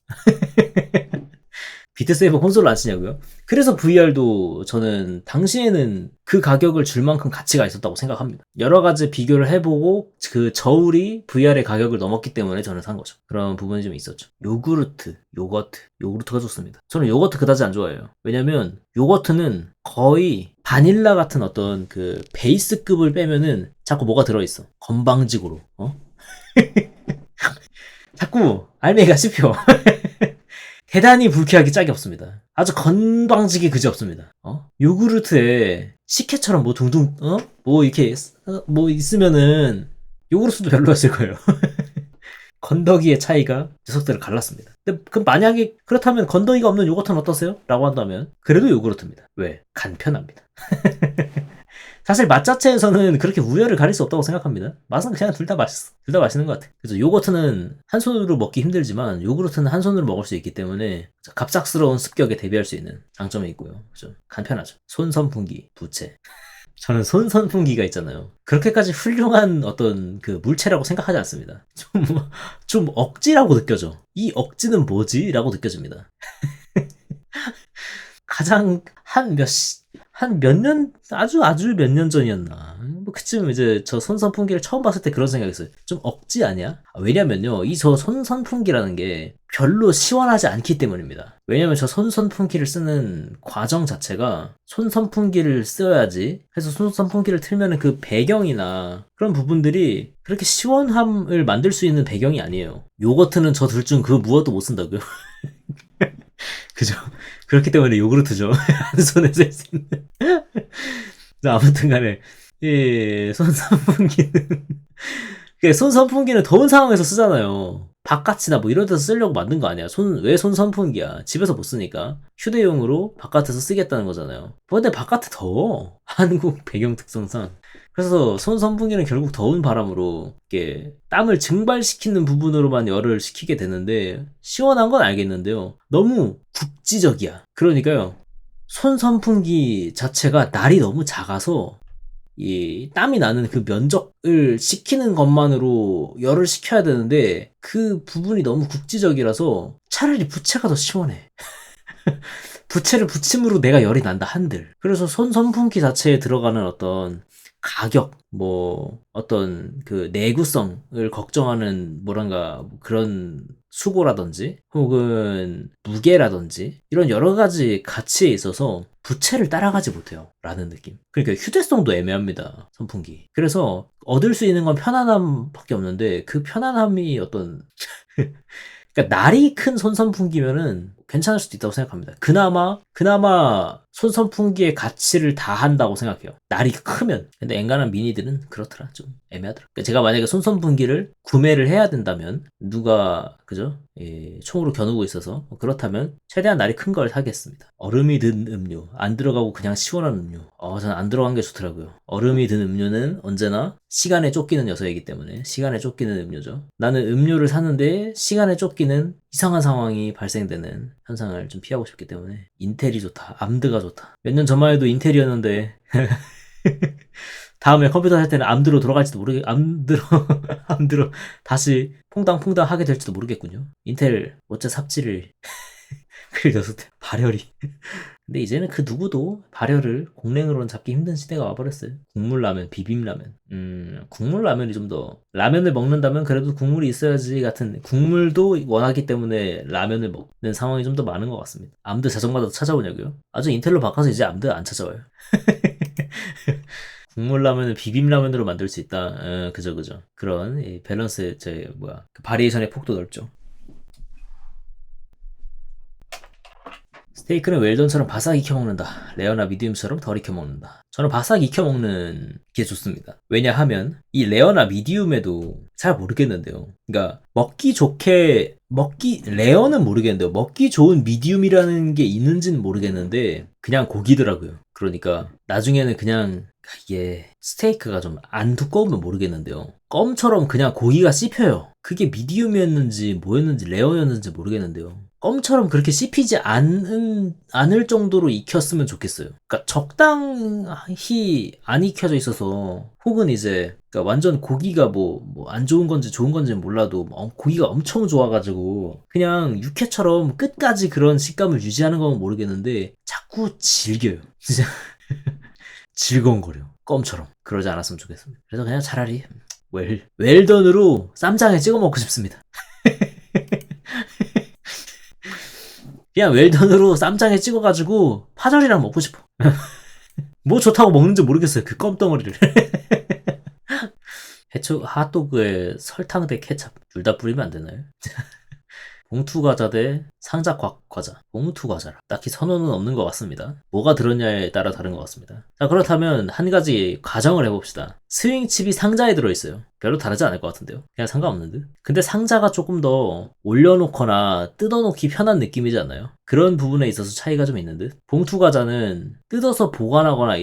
비트세이버 콘솔을 안 쓰냐고요? 그래서 VR도 저는 당시에는 그 가격을 줄 만큼 가치가 있었다고 생각합니다. 여러 가지 비교를 해보고 그 저울이 VR의 가격을 넘었기 때문에 저는 산 거죠. 그런 부분이 좀 있었죠. 요거트가 좋습니다. 저는 요거트 그다지 안 좋아해요. 왜냐면 요거트는 거의 바닐라 같은 어떤 그 베이스급을 빼면은 자꾸 뭐가 들어있어. 건방지고로. 자꾸 알맹이가 씹혀. 대단히 불쾌하기 짝이 없습니다. 아주 건방지게 그지 없습니다. 요구르트에 식혜처럼 뭐 둥둥, 뭐 이렇게, 뭐 있으면은 요구르트도 별로였을 거예요. 건더기의 차이가 녀석들을 갈랐습니다. 근데 그 만약에 그렇다면 건더기가 없는 요거트는 어떠세요? 라고 한다면 그래도 요구르트입니다. 왜? 간편합니다. 사실 맛 자체에서는 그렇게 우열을 가릴 수 없다고 생각합니다. 맛은 그냥 둘 다 맛있어. 둘 다 맛있는 것 같아. 그래서 요거트는 한 손으로 먹기 힘들지만 요구르트는 한 손으로 먹을 수 있기 때문에 갑작스러운 습격에 대비할 수 있는 장점이 있고요. 그죠? 간편하죠. 손선풍기, 부채. 저는 손선풍기가 있잖아요. 그렇게까지 훌륭한 어떤 그 물체라고 생각하지 않습니다. 좀 억지라고 느껴져. 이 억지는 뭐지? 라고 느껴집니다. 가장 한 몇 년, 아주 몇 년 전이었나. 뭐 그쯤 이제 저 손선풍기를 처음 봤을 때 그런 생각했어요. 좀 억지 아니야? 왜냐면요, 이 저 손선풍기라는 게 별로 시원하지 않기 때문입니다. 왜냐면 저 손선풍기를 쓰는 과정 자체가 손선풍기를 써야지 해서 손선풍기를 틀면은 그 배경이나 그런 부분들이 그렇게 시원함을 만들 수 있는 배경이 아니에요. 요거트는 저 둘 중 그 무엇도 못 쓴다고요. 그죠? 그렇기 때문에 요구르트죠. 한 손에 쓸 수 있는. 아무튼 간에, 손선풍기는, 손선풍기는 더운 상황에서 쓰잖아요. 바깥이나 뭐 이런 데서 쓰려고 만든 거 아니야. 왜 손선풍기야? 집에서 못 쓰니까. 휴대용으로 바깥에서 쓰겠다는 거잖아요. 근데 바깥에 더워. 한국 배경 특성상. 그래서 손선풍기는 결국 더운 바람으로 이렇게 땀을 증발시키는 부분으로만 열을 식히게 되는데 시원한 건 알겠는데요. 너무 국지적이야. 그러니까요. 손선풍기 자체가 날이 너무 작아서 이 땀이 나는 그 면적을 식히는 것만으로 열을 식혀야 되는데 그 부분이 너무 국지적이라서 차라리 부채가 더 시원해. 부채를 붙임으로 내가 열이 난다 한들. 그래서 손선풍기 자체에 들어가는 어떤 가격, 뭐, 어떤 그 내구성을 걱정하는 뭐란가 그런 수고라든지 혹은 무게라든지 이런 여러 가지 가치에 있어서 부채를 따라가지 못해요. 라는 느낌. 그러니까 휴대성도 애매합니다. 선풍기. 그래서 얻을 수 있는 건 편안함밖에 없는데 그 편안함이 어떤 그러니까 날이 큰 손선풍기면은 괜찮을 수도 있다고 생각합니다. 그나마 손선풍기의 가치를 다 한다고 생각해요. 날이 크면. 근데 엔간한 미니들은 그렇더라. 좀 애매하더라. 그러니까 제가 만약에 손선풍기를 구매를 해야 된다면 누가 그죠? 총으로 겨누고 있어서 그렇다면 최대한 날이 큰 걸 사겠습니다. 얼음이 든 음료. 안 들어가고 그냥 시원한 음료. 저는 안 들어간 게 좋더라고요. 얼음이 든 음료는 언제나 시간에 쫓기는 녀석이기 때문에 시간에 쫓기는 음료죠. 나는 음료를 사는데 시간에 쫓기는 이상한 상황이 발생되는 현상을 좀 피하고 싶기 때문에 인텔이 좋다. 암드가 좋다. 몇 년 전만 해도 인텔이었는데 다음에 컴퓨터 살 때는 암드로 돌아갈지도 암드로 다시 퐁당퐁당 하게 될지도 모르겠군요. 인텔 어째 삽질을 그 녀석들 발열이 근데 이제는 그 누구도 발열을 공랭으로는 잡기 힘든 시대가 와버렸어요. 국물라면, 비빔라면. 국물라면이 좀 더, 라면을 먹는다면 그래도 국물이 있어야지 같은, 국물도 원하기 때문에 라면을 먹는 상황이 좀 더 많은 것 같습니다. 암드 자정마다 찾아오냐고요? 아주 인텔로 바꿔서 이제 암드 안 찾아와요. 국물라면을 비빔라면으로 만들 수 있다. 그죠. 그런 밸런스, 그 바리에이션의 폭도 넓죠. 스테이크는 웰던처럼 바싹 익혀 먹는다. 레어나 미디움처럼 덜 익혀 먹는다. 저는 바싹 익혀 먹는 게 좋습니다. 왜냐하면 이 레어나 미디움에도 잘 모르겠는데요. 그러니까 레어는 모르겠는데요. 먹기 좋은 미디움이라는 게 있는지는 모르겠는데 그냥 고기더라고요. 그러니까 나중에는 그냥 이게 스테이크가 좀 안 두꺼우면 모르겠는데요. 껌처럼 그냥 고기가 씹혀요. 그게 미디움이었는지 뭐였는지 레어였는지 모르겠는데요. 껌처럼 그렇게 씹히지 않을 정도로 익혔으면 좋겠어요. 그러니까 적당히 안 익혀져 있어서 혹은 이제 그러니까 완전 고기가 뭐 안 좋은 건지 좋은 건지는 몰라도 고기가 엄청 좋아가지고 그냥 육회처럼 끝까지 그런 식감을 유지하는 건 모르겠는데 자꾸 질겨요. 진짜 질겅거려. 껌처럼. 그러지 않았으면 좋겠습니다. 그래서 그냥 차라리 웰던으로 쌈장에 찍어 먹고 싶습니다. 그냥 웰던으로 쌈장에 찍어가지고 파절이랑 먹고 싶어. 뭐 좋다고 먹는지 모르겠어요. 그 껌덩어리를. 핫도그에 설탕 대 케찹 둘 다 뿌리면 안 되나요? 봉투 과자 대 상자 과자. 봉투 과자라. 딱히 선호는 없는 것 같습니다. 뭐가 들었냐에 따라 다른 것 같습니다. 자, 그렇다면 한 가지 가정을 해봅시다. 스윙칩이 상자에 들어있어요. 별로 다르지 않을 것 같은데요. 그냥 상관없는 듯. 근데 상자가 조금 더 올려놓거나 뜯어놓기 편한 느낌이지 않나요? 그런 부분에 있어서 차이가 좀 있는 듯. 봉투 과자는 뜯어서 보관하거나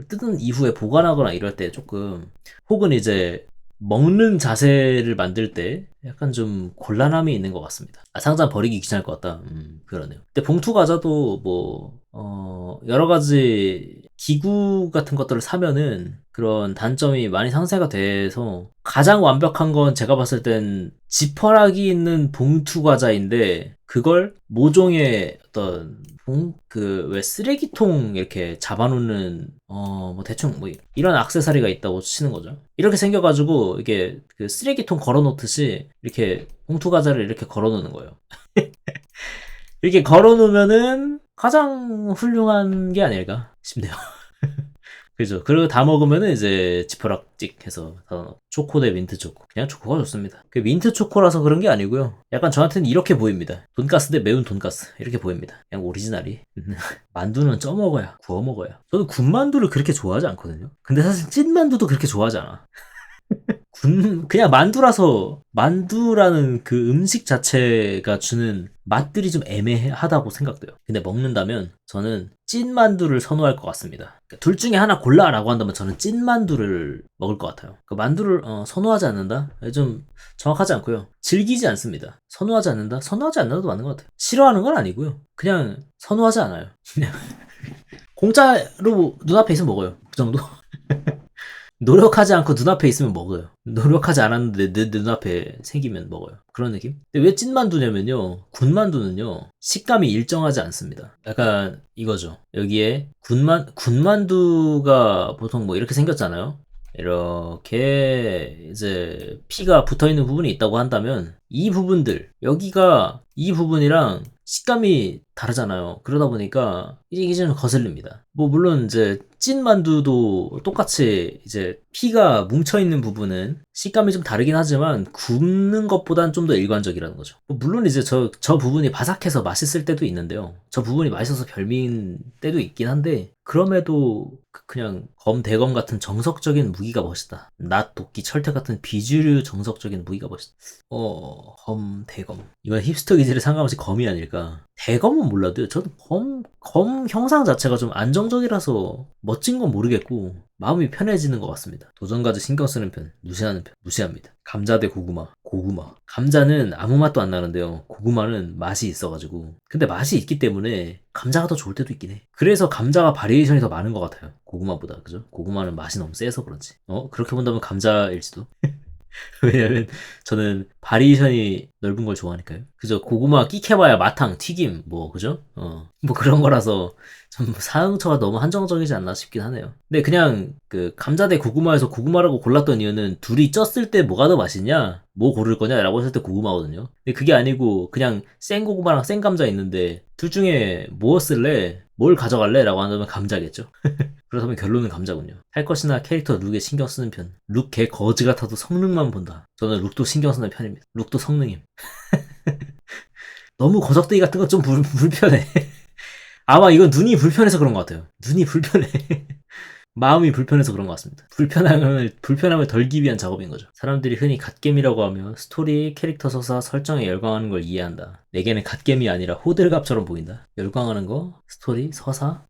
뜯은 이후에 보관하거나 이럴 때 조금 혹은 이제 먹는 자세를 만들 때 약간 좀 곤란함이 있는 것 같습니다. 상자 버리기 귀찮을 것 같다. 그러네요. 근데 봉투 과자도 여러 가지 기구 같은 것들을 사면은 그런 단점이 많이 상쇄가 돼서 가장 완벽한 건 제가 봤을 땐 지퍼락이 있는 봉투 과자인데 그걸 모종의 어떤 왜 쓰레기통 이렇게 잡아놓는 대충 이런 액세서리가 있다고 치는 거죠. 이렇게 생겨가지고 이게 그 쓰레기통 걸어놓듯이 이렇게 봉투 과자를 이렇게 걸어놓는 거예요. 이렇게 걸어놓으면은 가장 훌륭한 게 아닐까 싶네요. 그죠. 그리고 다 먹으면은 이제 지퍼락 찍 해서 초코 대 민트 초코. 그냥 초코가 좋습니다. 그 민트 초코라서 그런 게 아니고요. 약간 저한테는 이렇게 보입니다. 돈가스 대 매운 돈가스. 이렇게 보입니다. 그냥 오리지널이. 만두는 쪄 먹어야, 구워 먹어야. 저는 군만두를 그렇게 좋아하지 않거든요. 근데 사실 찐만두도 그렇게 좋아하지 않아. 그냥 만두라는 그 음식 자체가 주는 맛들이 좀 애매하다고 생각돼요. 근데 먹는다면 저는 찐만두를 선호할 것 같습니다. 그러니까 둘 중에 하나 골라라고 한다면 저는 찐만두를 먹을 것 같아요. 그 만두를 선호하지 않는다? 좀 정확하지 않고요. 즐기지 않습니다. 선호하지 않는다? 선호하지 않는다도 맞는 것 같아요. 싫어하는 건 아니고요. 그냥 선호하지 않아요. 그냥 공짜로 눈앞에 있으면 먹어요. 그 정도? 노력하지 않고 눈앞에 있으면 먹어요. 노력하지 않았는데 내 눈앞에 생기면 먹어요. 그런 느낌? 근데 왜 찐만두냐면요. 군만두는요. 식감이 일정하지 않습니다. 약간 이거죠. 여기에 군만두가 보통 이렇게 생겼잖아요. 이렇게 이제 피가 붙어있는 부분이 있다고 한다면 이 부분이랑 식감이 다르잖아요. 그러다 보니까 이게 좀 거슬립니다. 물론 이제 찐 만두도 똑같이 이제 피가 뭉쳐있는 부분은 식감이 좀 다르긴 하지만 굽는 것보단 좀 더 일관적이라는 거죠. 물론 이제 저 부분이 바삭해서 맛있을 때도 있는데요. 저 부분이 맛있어서 별미인 때도 있긴 한데 그럼에도 그냥 대검 같은 정석적인 무기가 멋있다. 낫, 도끼, 철퇴 같은 비주류 정석적인 무기가 멋있다. 대검. 이건 힙스터 기질에 상관없이 검이 아닐까. 대검은 몰라도요. 저는 검 형상 자체가 좀 안정적이라서 멋진 건 모르겠고 마음이 편해지는 것 같습니다. 도전까지 신경 쓰는 편, 무시합니다. 감자 대 고구마. 감자는 아무 맛도 안 나는데요. 고구마는 맛이 있어가지고. 근데 맛이 있기 때문에 감자가 더 좋을 때도 있긴 해. 그래서 감자가 바리에이션이 더 많은 것 같아요. 고구마보다. 그죠? 고구마는 맛이 너무 세서 그런지. 그렇게 본다면 감자일지도. 왜냐면 저는 바리에이션이 넓은 걸 좋아하니까요. 그죠? 고구마 끽해봐야 마탕, 튀김, 뭐 그죠? 뭐 그런 거라서 좀 사용처가 너무 한정적이지 않나 싶긴 하네요. 근데 그냥 그 감자 대 고구마에서 고구마라고 골랐던 이유는 둘이 쪘을 때 뭐가 더 맛있냐? 뭐 고를 거냐라고 했을 때 고구마거든요. 근데 그게 아니고 그냥 생 고구마랑 생 감자 있는데 둘 중에 뭐 쓸래? 뭘 가져갈래? 라고 한다면 감자겠죠. 그렇다면 결론은 감자군요. 할 것이나 캐릭터 룩에 신경 쓰는 편. 룩 개 거지 같아도 성능만 본다. 저는 룩도 신경 쓰는 편입니다. 룩도 성능임. 너무 거적대기 같은 건 좀 불편해. 아마 이건 눈이 불편해서 그런 것 같아요. 눈이 불편해. 마음이 불편해서 그런 것 같습니다. 불편함을 덜기 위한 작업인 거죠. 사람들이 흔히 갓겜이라고 하며 스토리, 캐릭터 서사, 설정에 열광하는 걸 이해한다. 내게는 갓겜이 아니라 호들갑처럼 보인다. 열광하는 거, 스토리, 서사,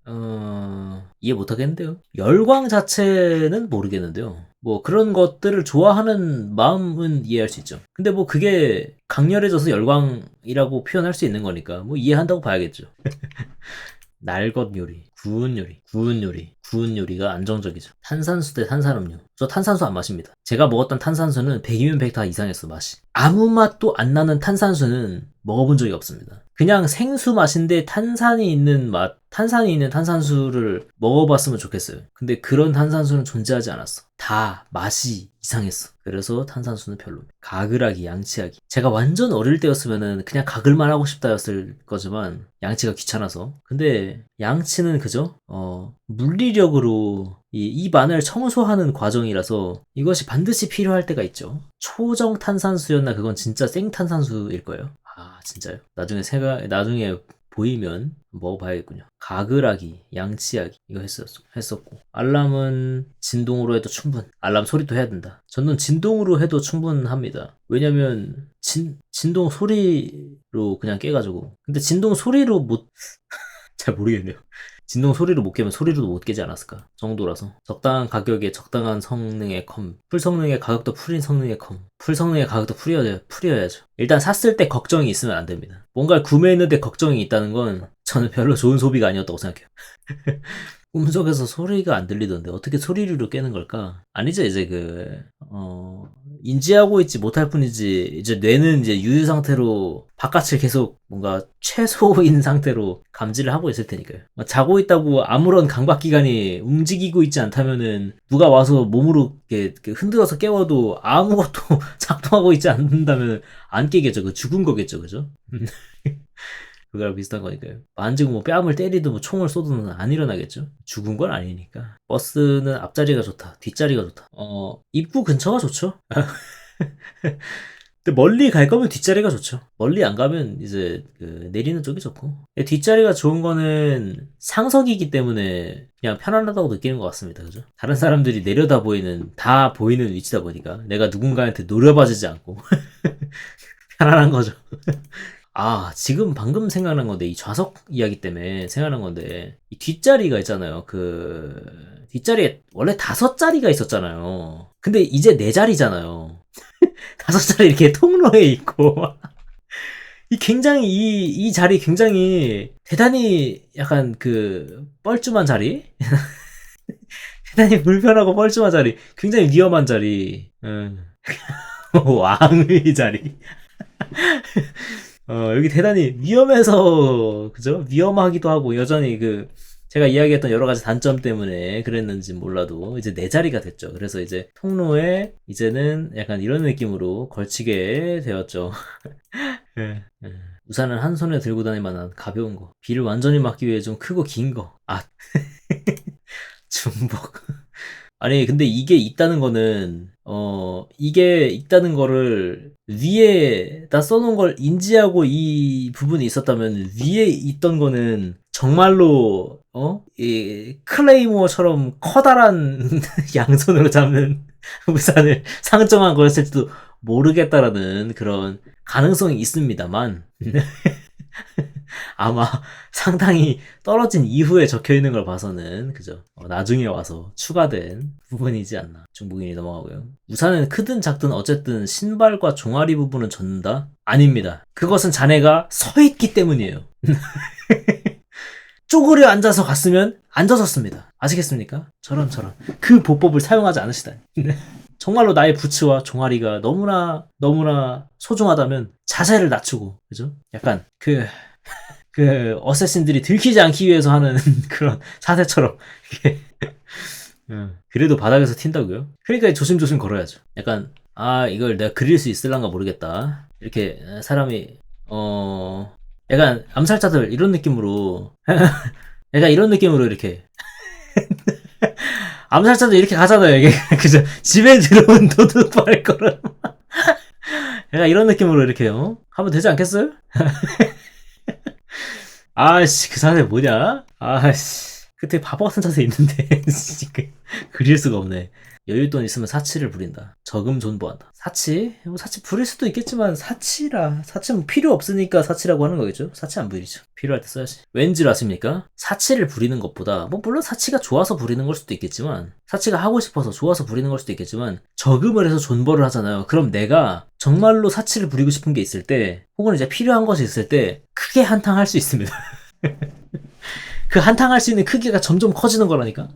이해 못하겠는데요. 열광 자체는 모르겠는데요. 뭐 그런 것들을 좋아하는 마음은 이해할 수 있죠. 근데 뭐 그게 강렬해져서 열광이라고 표현할 수 있는 거니까 뭐 이해한다고 봐야겠죠. 날것 요리, 구운 요리가 안정적이죠. 탄산수 대 탄산음료. 저 탄산수 안 마십니다. 제가 먹었던 탄산수는 100이면 100 다 이상했어, 맛이. 아무 맛도 안 나는 탄산수는 먹어본 적이 없습니다. 그냥 생수 맛인데 탄산이 있는 탄산수를 먹어봤으면 좋겠어요. 근데 그런 탄산수는 존재하지 않았어. 다 맛이 이상했어. 그래서 탄산수는 별로입니다. 가글하기, 양치하기. 제가 완전 어릴 때였으면은 그냥 가글만 하고 싶다였을 거지만 양치가 귀찮아서. 근데 양치는 그죠? 물리력으로 입 안을 청소하는 과정이라서 이것이 반드시 필요할 때가 있죠. 초정 탄산수였나 그건 진짜 생탄산수일 거예요. 아 진짜요? 나중에 보이면 먹어봐야겠군요. 가글하기, 양치하기 이거 했었고 알람은 진동으로 해도 알람 소리도 해야 된다. 저는 진동으로 해도 충분합니다. 왜냐면 진동 소리로 그냥 깨가지고 근데 진동 소리로 잘 모르겠네요. 진동 소리로 못 깨면 소리로도 못 깨지 않았을까 정도라서 적당한 가격에 적당한 성능의 컴 풀 성능의 가격도 풀인 성능의 풀 성능의 가격도 풀이어야죠. 일단 샀을 때 걱정이 있으면 안 됩니다. 뭔가를 구매했는데 걱정이 있다는 건 저는 별로 좋은 소비가 아니었다고 생각해요. 꿈속에서 소리가 안 들리던데 어떻게 소리로 깨는 걸까? 아니죠 이제 인지하고 있지 못할 뿐이지 이제 뇌는 이제 유유 상태로 바깥을 계속 뭔가 최소인 상태로 감지를 하고 있을 테니까요. 자고 있다고 아무런 감각기관이 움직이고 있지 않다면은 누가 와서 몸으로 이렇게 흔들어서 깨워도 아무것도 작동하고 있지 않는다면 안 깨겠죠. 그 죽은 거겠죠, 그죠? 그거랑 비슷한 거니까요. 만지고 뭐 뺨을 때리든 뭐 총을 쏘든 안 일어나겠죠? 죽은 건 아니니까. 버스는 앞자리가 좋다. 뒷자리가 좋다. 입구 근처가 좋죠? 근데 멀리 갈 거면 뒷자리가 좋죠. 멀리 안 가면 이제 내리는 쪽이 좋고. 뒷자리가 좋은 거는 상석이기 때문에 그냥 편안하다고 느끼는 것 같습니다. 그죠? 다른 사람들이 다 보이는 위치다 보니까 내가 누군가한테 노려봐주지 않고 편안한 거죠. 아, 지금 방금 생각난 건데, 이 좌석 이야기 때문에 생각난 건데, 이 뒷자리가 있잖아요. 뒷자리에 원래 5자리가 있었잖아요. 근데 이제 4자리잖아요. 5자리 이렇게 통로에 있고. 이 자리 굉장히 대단히 약간 뻘쭘한 자리? 대단히 불편하고 뻘쭘한 자리. 굉장히 위험한 자리. 왕의 자리. 여기 대단히 위험해서, 그죠? 위험하기도 하고, 여전히 제가 이야기했던 여러 가지 단점 때문에 그랬는지 몰라도, 이제 4자리가 됐죠. 그래서 이제 통로에, 이제는 약간 이런 느낌으로 걸치게 되었죠. 우산은 한 손에 들고 다닐 만한 가벼운 거. 비를 완전히 막기 위해 좀 크고 긴 거. 중복. 아니, 근데 이게 있다는 거를 위에다 써놓은 걸 인지하고 이 부분이 있었다면 위에 있던 거는 정말로, 이 클레이모어처럼 커다란 양손으로 잡는 우산을 상정한 거였을지도 모르겠다라는 그런 가능성이 있습니다만. 아마 상당히 떨어진 이후에 적혀 있는 걸 봐서는 그죠? 나중에 와서 추가된 부분이지 않나. 중국인이 넘어가고요. 우산은 크든 작든 어쨌든 신발과 종아리 부분은 젖는다? 아닙니다. 그것은 자네가 서 있기 때문이에요. 쪼그려 앉아서 갔으면 안 젖었습니다. 아시겠습니까? 저런 그 보법을 사용하지 않으시다니. 정말로 나의 부츠와 종아리가 너무나 소중하다면 자세를 낮추고, 그죠? 약간 어쌔신들이 들키지 않기 위해서 하는 그런 사세처럼 이렇게 그래도 바닥에서 튄다고요? 그러니까 조심조심 걸어야죠. 약간 이걸 내가 그릴 수 있을란가 모르겠다. 이렇게 사람이 약간 암살자들 이런 느낌으로 약간 이런 느낌으로 이렇게 암살자도 이렇게 가잖아요. 이게 그죠? 집에 들어온 도둑발 걸어. 약간 이런 느낌으로 이렇게 하면 되지 않겠어요? 아씨 그 자세 뭐냐? 아씨 그때 바보 같은 자세 있는데 그릴 수가 없네. 여윳돈 있으면 사치를 부린다. 저금존보한다. 사치? 뭐 사치 부릴 수도 있겠지만 사치는 필요 없으니까 사치라고 하는 거겠죠? 사치 안 부리죠. 필요할 때 써야지. 왠지를 아십니까? 사치를 부리는 것보다 뭐 물론 사치가 좋아서 부리는 걸 수도 있겠지만 사치가 하고 싶어서 좋아서 부리는 걸 수도 있겠지만 저금을 해서 존버를 하잖아요. 그럼 내가 정말로 사치를 부리고 싶은 게 있을 때 혹은 이제 필요한 것이 있을 때 크게 한탕할 수 있습니다. 그 한탕할 수 있는 크기가 점점 커지는 거라니까.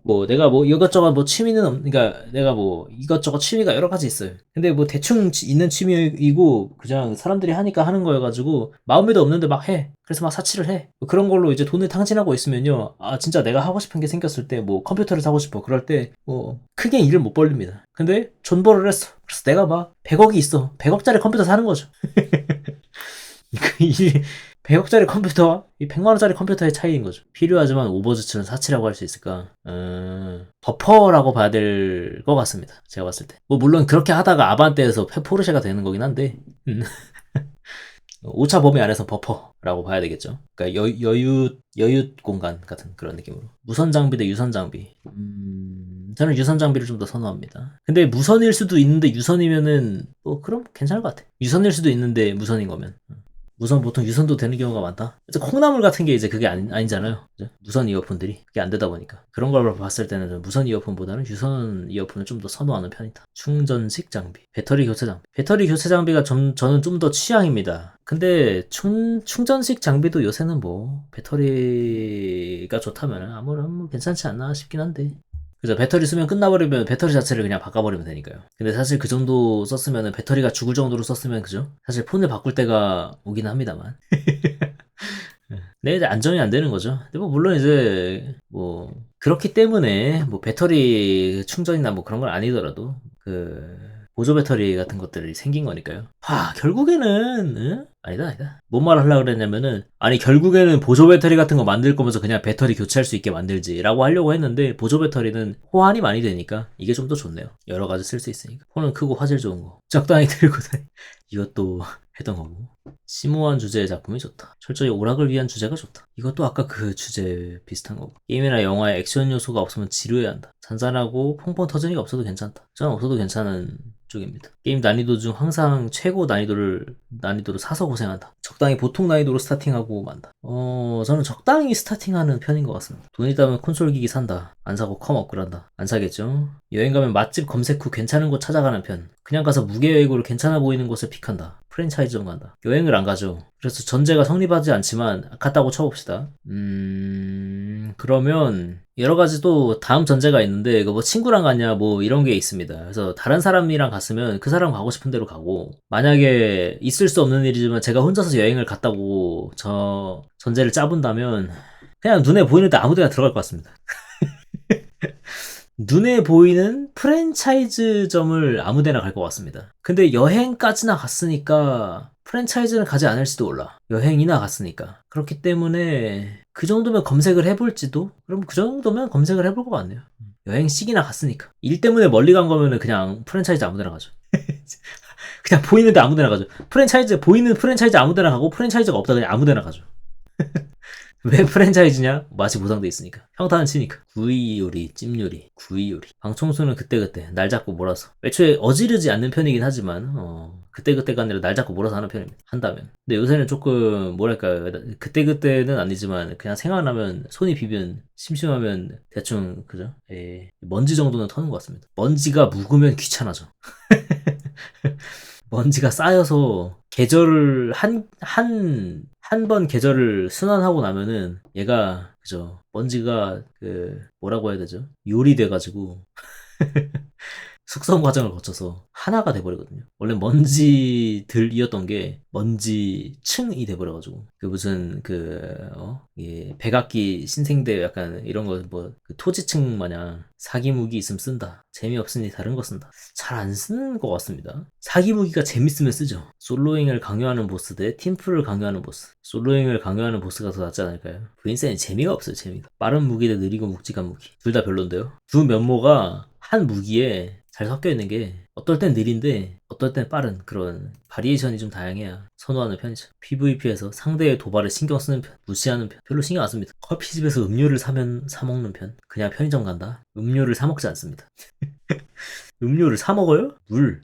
뭐 내가 뭐 이것저것 뭐 취미는 그러니까 내가 뭐 이것저것 취미가 여러 가지 있어요. 근데 뭐 대충 있는 취미이고 그냥 사람들이 하니까 하는 거여가지고 마음에도 없는데 막 해. 그래서 막 사치를 해. 뭐 그런 걸로 이제 돈을 탕진하고 있으면요. 진짜 내가 하고 싶은 게 생겼을 때 뭐 컴퓨터를 사고 싶어. 그럴 때 뭐 크게 일을 못 벌립니다. 근데 존버를 했어. 그래서 내가 막 100억이 있어. 100억짜리 컴퓨터 사는 거죠. 이 100억짜리 컴퓨터와 이 100만원짜리 컴퓨터의 차이인 거죠. 필요하지만 오버즈츠는 사치라고 할 수 있을까? 버퍼라고 봐야 될 것 같습니다. 제가 봤을 때. 뭐, 물론 그렇게 하다가 아반떼에서 포르쉐가 되는 거긴 한데, 5차 범위 안에서 버퍼라고 봐야 되겠죠. 그러니까 여윳 공간 같은 그런 느낌으로. 무선 장비 대 유선 장비. 저는 유선 장비를 좀 더 선호합니다. 근데 무선일 수도 있는데 유선이면은, 그럼 괜찮을 것 같아. 유선일 수도 있는데 무선인 거면. 무선 보통 유선도 되는 경우가 많다. 이제 콩나물 같은 게 이제 그게 아니잖아요. 그죠? 무선 이어폰들이 그게 안 되다 보니까 그런 걸 봤을 때는 무선 이어폰보다는 유선 이어폰을 좀 더 선호하는 편이다. 충전식 장비, 배터리 교체 장비. 배터리 교체 장비가 저는 좀 더 취향입니다. 근데 충전식 장비도 요새는 뭐 배터리가 좋다면 아무런 괜찮지 않나 싶긴 한데. 그죠. 배터리 쓰면 끝나버리면 배터리 자체를 그냥 바꿔버리면 되니까요. 근데 사실 그 정도 썼으면 배터리가 죽을 정도로 썼으면 그죠? 사실 폰을 바꿀 때가 오긴 합니다만. 네, 이제 안정이 안 되는 거죠. 근데 뭐 물론 이제 뭐 그렇기 때문에 뭐 배터리 충전이나 뭐 그런 건 아니더라도 보조 배터리 같은 것들이 생긴 거니까요. 결국에는 아니다. 뭔 말을 하려고 그랬냐면은 결국에는 보조 배터리 같은 거 만들 거면서 그냥 배터리 교체할 수 있게 만들지라고 하려고 했는데 보조 배터리는 호환이 많이 되니까 이게 좀 더 좋네요. 여러 가지 쓸 수 있으니까. 폰은 크고 화질 좋은 거. 적당히 들고 다니. 이것도 했던 거고. 심오한 주제의 작품이 좋다. 철저히 오락을 위한 주제가 좋다. 이것도 아까 그 주제 비슷한 거고. 게임이나 영화에 액션 요소가 없으면 지루해야 한다. 잔잔하고 펑펑 터지는 게 없어도 괜찮다. 저는 없어도 괜찮은 쪽입니다. 게임 난이도 중 항상 최고 난이도를 사서 고생한다. 적당히 보통 난이도로 스타팅하고 만다. 저는 적당히 스타팅하는 편인 것 같습니다. 돈 있다면 콘솔 기기 산다. 안 사고 컴 업그레이드한다. 안 사겠죠? 여행 가면 맛집 검색 후 괜찮은 곳 찾아가는 편. 그냥 가서 무계획으로 괜찮아 보이는 곳을 픽한다. 프랜차이즈점 간다. 여행을 안 가죠. 그래서 전제가 성립하지 않지만 갔다고 쳐봅시다. 그러면 여러 가지 또 다음 전제가 있는데 뭐 친구랑 갔냐 뭐 이런 게 있습니다. 그래서 다른 사람이랑 갔으면 그 사람 가고 싶은 대로 가고 만약에 있을 수 없는 일이지만 제가 혼자서 여행을 갔다고 저 전제를 짜본다면 그냥 눈에 보이는데 아무 데나 들어갈 것 같습니다. 눈에 보이는 프랜차이즈점을 아무 데나 갈 것 같습니다. 근데 여행까지나 갔으니까 프랜차이즈는 가지 않을지도 몰라. 여행이나 갔으니까. 그렇기 때문에 그 정도면 검색을 해볼지도? 그럼 그 정도면 검색을 해볼 것 같네요. 여행식이나 갔으니까. 일 때문에 멀리 간 거면은 그냥 프랜차이즈 아무 데나 가죠. 그냥 보이는데 아무 데나 가죠. 보이는 프랜차이즈 아무 데나 가고 프랜차이즈가 없다 그냥 아무 데나 가죠. 왜 프랜차이즈냐? 맛이 보장돼 있으니까. 평타는 치니까. 구이 요리, 찜 요리, 구이 요리. 방 청소는 그때그때 날 잡고 몰아서. 애초에 어지르지 않는 편이긴 하지만 그때그때가 아니라 날 잡고 몰아서 하는 편입니다. 한다면. 근데 요새는 조금 뭐랄까 그때그때는 아니지만 그냥 생각나면 손이 비면 심심하면 대충 그죠? 먼지 정도는 터는 것 같습니다. 먼지가 묵으면 귀찮아져. 먼지가 쌓여서 계절을 한 번 계절을 순환하고 나면은 얘가 그죠 먼지가 뭐라고 해야 되죠 요리돼가지고 숙성 과정을 거쳐서 하나가 돼버리거든요. 원래 먼지들이었던 게 먼지층이 돼버려가지고 그 무슨 백악기 신생대 약간 이런 거 뭐 토지층 마냥 사기 무기 있으면 쓴다. 재미없으니 다른 거 쓴다. 잘 안 쓰는 것 같습니다. 사기 무기가 재밌으면 쓰죠. 솔로잉을 강요하는 보스 대 팀플을 강요하는 보스. 솔로잉을 강요하는 보스가 더 낫지 않을까요? 부인센이 재미가 없어요. 재미가. 빠른 무기 대 느리고 묵직한 무기. 둘 다 별론데요. 두 면모가 한 무기에 잘 섞여 있는 게 어떨 땐 느린데 어떨 땐 빠른 그런 바리에이션이 좀 다양해야 선호하는 편이죠. PVP에서 상대의 도발을 신경 쓰는 편, 무시하는 편 별로 신경 안 씁니다. 커피집에서 음료를 사면 사 먹는 편, 그냥 편의점 간다. 음료를 사 먹지 않습니다. 음료를 사 먹어요? 물.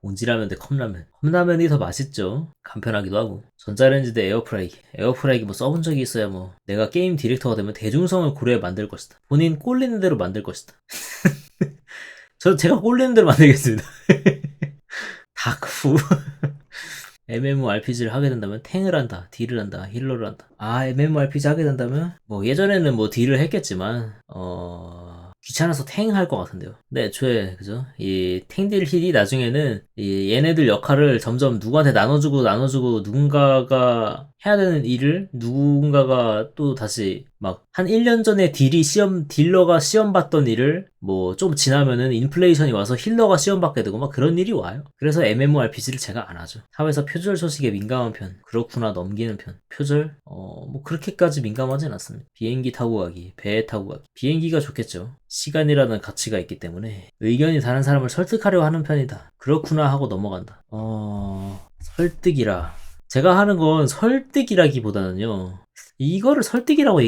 봉지라면 대 컵라면. 컵라면이 더 맛있죠. 간편하기도 하고. 전자레인지 대 에어프라이기. 에어프라이기 뭐 써본 적이 있어야 뭐 내가 게임 디렉터가 되면 대중성을 고려해 만들 것이다. 본인 꼴리는 대로 만들 것이다. 제가 꼴리는 대로 만들겠습니다. 다크후. MMORPG를 하게 된다면 탱을 한다, 딜을 한다, 힐러를 한다. MMORPG 하게 된다면 뭐 예전에는 뭐 딜을 했겠지만 귀찮아서 탱 할 것 같은데요. 근데 애초에 그죠? 이 탱딜 힐이 나중에는 이 얘네들 역할을 점점 누구한테 나눠주고 누군가가 해야 되는 일을 누군가가 또 다시 막 한 1년 전에 딜러가 시험 봤던 일을 뭐 좀 지나면은 인플레이션이 와서 힐러가 시험 받게 되고 막 그런 일이 와요. 그래서 MMORPG를 제가 안 하죠. 사회에서 표절 소식에 민감한 편. 그렇구나 넘기는 편. 표절? 뭐 그렇게까지 민감하진 않습니다. 비행기 타고 가기, 배에 타고 가기. 비행기가 좋겠죠. 시간이라는 가치가 있기 때문에 의견이 다른 사람을 설득하려 하는 편이다. 그렇구나 하고 넘어간다. 설득이라. 제가 하는 건 설득이라기보다는요. 이거를 설득이라고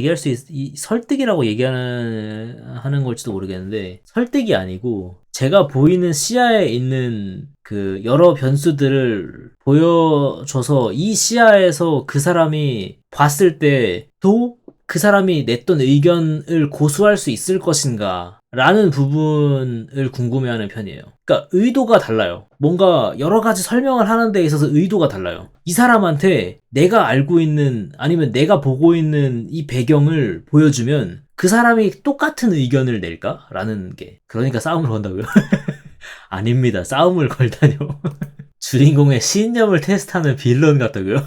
얘기하는 걸지도 모르겠는데 설득이 아니고 제가 보이는 시야에 있는 그 여러 변수들을 보여줘서 이 시야에서 그 사람이 봤을 때도 그 사람이 냈던 의견을 고수할 수 있을 것인가 라는 부분을 궁금해하는 편이에요. 그러니까 의도가 달라요. 뭔가 여러 가지 설명을 하는 데 있어서 의도가 달라요. 이 사람한테 내가 알고 있는 아니면 내가 보고 있는 이 배경을 보여주면 그 사람이 똑같은 의견을 낼까? 라는 게. 그러니까 싸움을 건다고요? 아닙니다. 싸움을 걸다뇨. 주인공의 신념을 테스트하는 빌런 같다고요?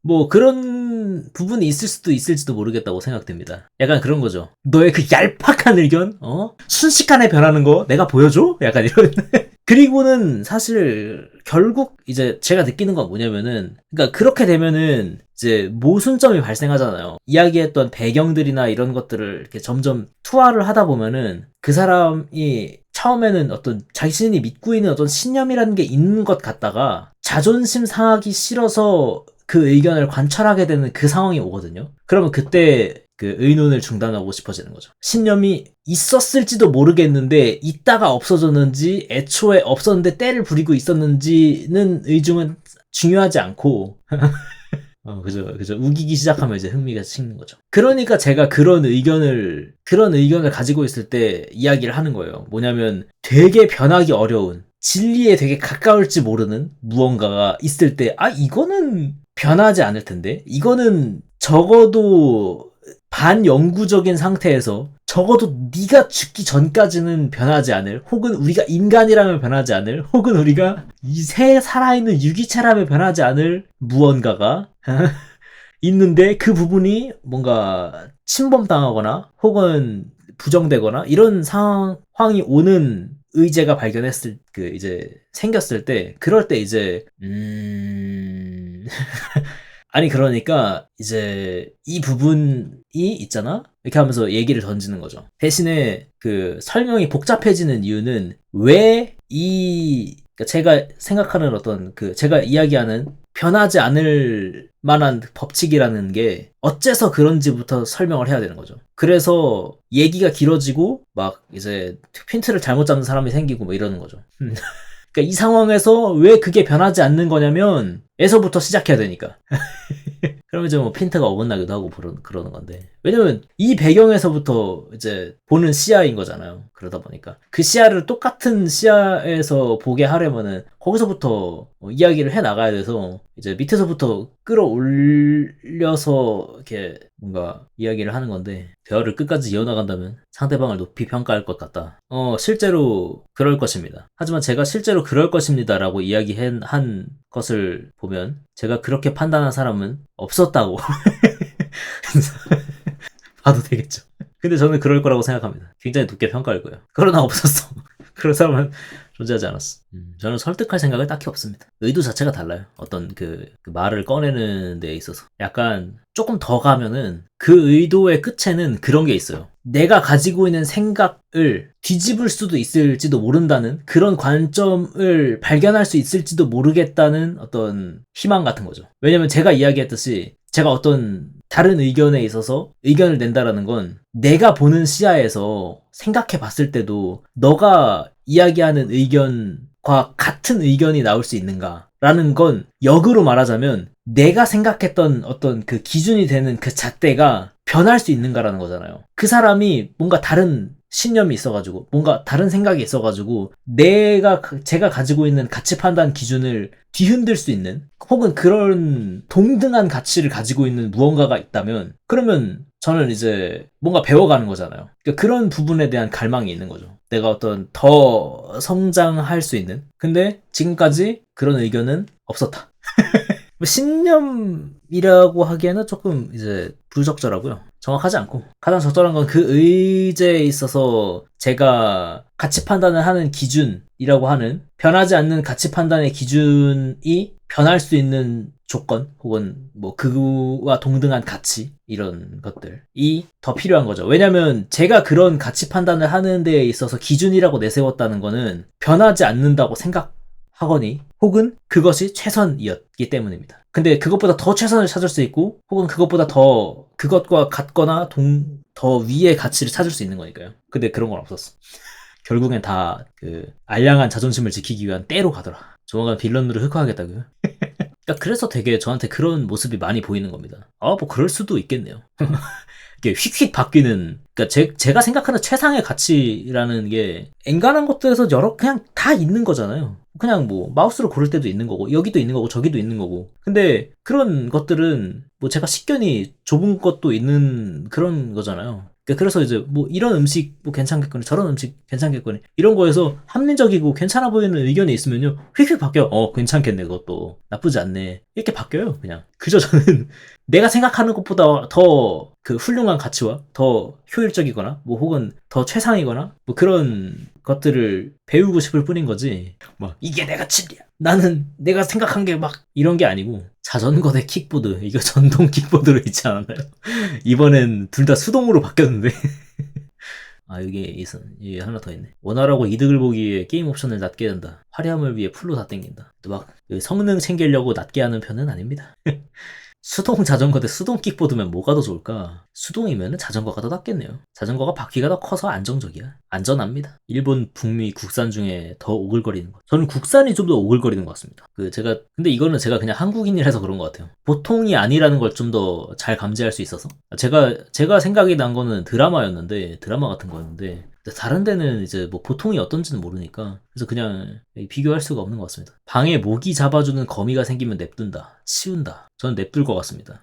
뭐 그런 부분이 있을 수도 있을지도 모르겠다고 생각됩니다. 약간 그런 거죠. 너의 그 얄팍한 의견? 순식간에 변하는 거 내가 보여줘? 약간 이런. 그리고는 사실 결국 이제 제가 느끼는 건 뭐냐면은 그러니까 그렇게 되면은 이제 모순점이 발생하잖아요. 이야기했던 배경들이나 이런 것들을 이렇게 점점 투하를 하다 보면은 그 사람이 처음에는 어떤 자신이 믿고 있는 어떤 신념이라는 게 있는 것 같다가 자존심 상하기 싫어서 그 의견을 관철하게 되는 그 상황이 오거든요. 그러면 그때 그 의논을 중단하고 싶어지는 거죠. 신념이 있었을지도 모르겠는데 있다가 없어졌는지 애초에 없었는데 때를 부리고 있었는지는 의중은 중요하지 않고 그죠. 우기기 시작하면 이제 흥미가 식는 거죠. 그러니까 제가 그런 의견을 가지고 있을 때 이야기를 하는 거예요. 뭐냐면 되게 변하기 어려운 진리에 되게 가까울지 모르는 무언가가 있을 때 이거는 변하지 않을 텐데 이거는 적어도 반영구적인 상태에서 적어도 네가 죽기 전까지는 변하지 않을 혹은 우리가 인간이라면 변하지 않을 혹은 우리가 이 새 살아있는 유기체라면 변하지 않을 무언가가 있는데 그 부분이 뭔가 침범당하거나 혹은 부정되거나 이런 상황이 오는 의제가 생겼을 때 그럴 때 이제 아니 그러니까 이제 이 부분이 있잖아? 이렇게 하면서 얘기를 던지는 거죠. 대신에 그 설명이 복잡해지는 이유는 그러니까 제가 생각하는 어떤 제가 이야기하는 변하지 않을 만한 법칙이라는 게 어째서 그런지부터 설명을 해야 되는 거죠. 그래서 얘기가 길어지고 막 이제 핀트를 잘못 잡는 사람이 생기고 뭐 이러는 거죠. 그러니까 이 상황에서 왜 그게 변하지 않는 거냐면 에서부터 시작해야 되니까. 그러면 이제 뭐 핀트가 어긋나기도 하고 그러는 건데. 왜냐면 이 배경에서부터 이제 보는 시야인 거잖아요. 그러다 보니까. 그 시야를 똑같은 시야에서 보게 하려면은 거기서부터 이야기를 해 나가야 돼서 이제 밑에서부터 끌어올려서 이렇게 뭔가 이야기를 하는 건데 대화를 끝까지 이어나간다면 상대방을 높이 평가할 것 같다. 실제로 그럴 것입니다. 하지만 제가 실제로 그럴 것입니다라고 이야기한 것을 보면 제가 그렇게 판단한 사람은 없었다고 봐도 되겠죠. 근데 저는 그럴 거라고 생각합니다. 굉장히 높게 평가할 거예요. 그러나 없었어. 그런 사람은 존재하지 않았어. 저는 설득할 생각은 딱히 없습니다. 의도 자체가 달라요. 어떤 그 말을 꺼내는 데 있어서. 약간 조금 더 가면은 그 의도의 끝에는 그런 게 있어요. 내가 가지고 있는 생각을 뒤집을 수도 있을지도 모른다는 그런 관점을 발견할 수 있을지도 모르겠다는 어떤 희망 같은 거죠. 왜냐면 제가 이야기했듯이 제가 어떤 다른 의견에 있어서 의견을 낸다라는 건 내가 보는 시야에서 생각해 봤을 때도 너가 이야기하는 의견과 같은 의견이 나올 수 있는가? 라는 건 역으로 말하자면 내가 생각했던 어떤 그 기준이 되는 그 잣대가 변할 수 있는가라는 거잖아요. 그 사람이 뭔가 다른 신념이 있어가지고 뭔가 다른 생각이 있어가지고 제가 가지고 있는 가치 판단 기준을 뒤흔들 수 있는 혹은 그런 동등한 가치를 가지고 있는 무언가가 있다면 그러면 저는 이제 뭔가 배워가는 거잖아요. 그러니까 그런 부분에 대한 갈망이 있는 거죠. 내가 어떤 더 성장할 수 있는 근데 지금까지 그런 의견은 없었다. 신념이라고 하기에는 조금 이제 부적절하고요. 정확하지 않고 가장 적절한 건 그 의제에 있어서 제가 가치 판단을 하는 기준이라고 하는 변하지 않는 가치 판단의 기준이 변할 수 있는 조건 혹은 뭐 그와 동등한 가치 이런 것들이 더 필요한 거죠. 왜냐면 제가 그런 가치 판단을 하는 데에 있어서 기준이라고 내세웠다는 거는 변하지 않는다고 하거니 혹은 그것이 최선이었기 때문입니다. 근데 그것보다 더 최선을 찾을 수 있고 혹은 그것보다 더 그것과 같거나 더 위의 가치를 찾을 수 있는 거니까요. 근데 그런 건 없었어. 결국엔 다 그 알량한 자존심을 지키기 위한 때로 가더라. 조만간 빌런으로 흑화하겠다고요. 그러니까 그래서 되게 저한테 그런 모습이 많이 보이는 겁니다. 뭐 그럴 수도 있겠네요. 이게 휙휙 바뀌는 그러니까 제가 생각하는 최상의 가치라는 게 엔간한 것들에서 그냥 다 있는 거잖아요. 그냥 뭐 마우스로 고를 때도 있는 거고 여기도 있는 거고 저기도 있는 거고 근데 그런 것들은 뭐 제가 식견이 좁은 것도 있는 그런 거잖아요. 그래서 이제 뭐 이런 음식 뭐 괜찮겠거니 저런 음식 괜찮겠거니 이런 거에서 합리적이고 괜찮아 보이는 의견이 있으면요 휙휙 바뀌어. 괜찮겠네 그것도 나쁘지 않네 이렇게 바뀌어요. 그냥 그저 저는 내가 생각하는 것보다 더 그 훌륭한 가치와 더 효율적이거나 뭐 혹은 더 최상이거나 뭐 그런 것들을 배우고 싶을 뿐인 거지 막 이게 내가 진리야 나는 내가 생각한 게 막 이런 게 아니고 자전거 대 킥보드 이거 전동 킥보드로 있지 않았나요? 이번엔 둘 다 수동으로 바뀌었는데 여기 하나 더 있네. 원활하고 이득을 보기 위해 게임 옵션을 낮게 한다. 화려함을 위해 풀로 다 땡긴다. 또 막 성능 챙기려고 낮게 하는 편은 아닙니다. 수동 자전거 대 수동 킥보드면 뭐가 더 좋을까? 수동이면 자전거가 더 낫겠네요. 자전거가 바퀴가 더 커서 안정적이야. 안전합니다. 일본, 북미, 국산 중에 더 오글거리는 것. 저는 국산이 좀 더 오글거리는 것 같습니다. 근데 이거는 제가 그냥 한국인이라서 그런 것 같아요. 보통이 아니라는 걸 좀 더 잘 감지할 수 있어서. 제가 생각이 난 거는 드라마 같은 거였는데, 다른 데는 이제 뭐 보통이 어떤지는 모르니까 그래서 그냥 비교할 수가 없는 것 같습니다. 방에 모기 잡아주는 거미가 생기면 냅둔다. 치운다. 저는 냅둘 것 같습니다.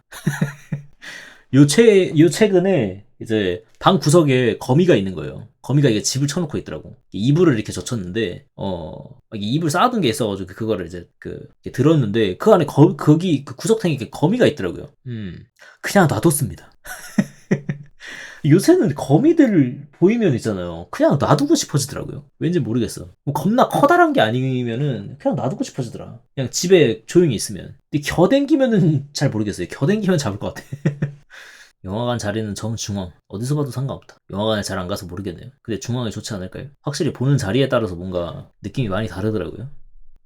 요 최근에 이제 방 구석에 거미가 있는 거예요. 거미가 이게 집을 쳐놓고 있더라고. 이불을 이렇게 젖혔는데 이게 이불 쌓아둔 게 있어가지고 그거를 이제 이렇게 들었는데 그 안에 거기 그 구석탱이에 거미가 있더라고요. 그냥 놔뒀습니다. 요새는 거미들 보이면 있잖아요. 그냥 놔두고 싶어지더라고요. 왠지 모르겠어. 뭐 겁나 커다란 게 아니면은 그냥 놔두고 싶어지더라. 그냥 집에 조용히 있으면. 근데 겨댕기면은 잘 모르겠어요. 겨댕기면 잡을 것 같아. 영화관 자리는 정중앙. 어디서 봐도 상관없다. 영화관에 잘 안 가서 모르겠네요. 근데 중앙이 좋지 않을까요? 확실히 보는 자리에 따라서 뭔가 느낌이 많이 다르더라고요.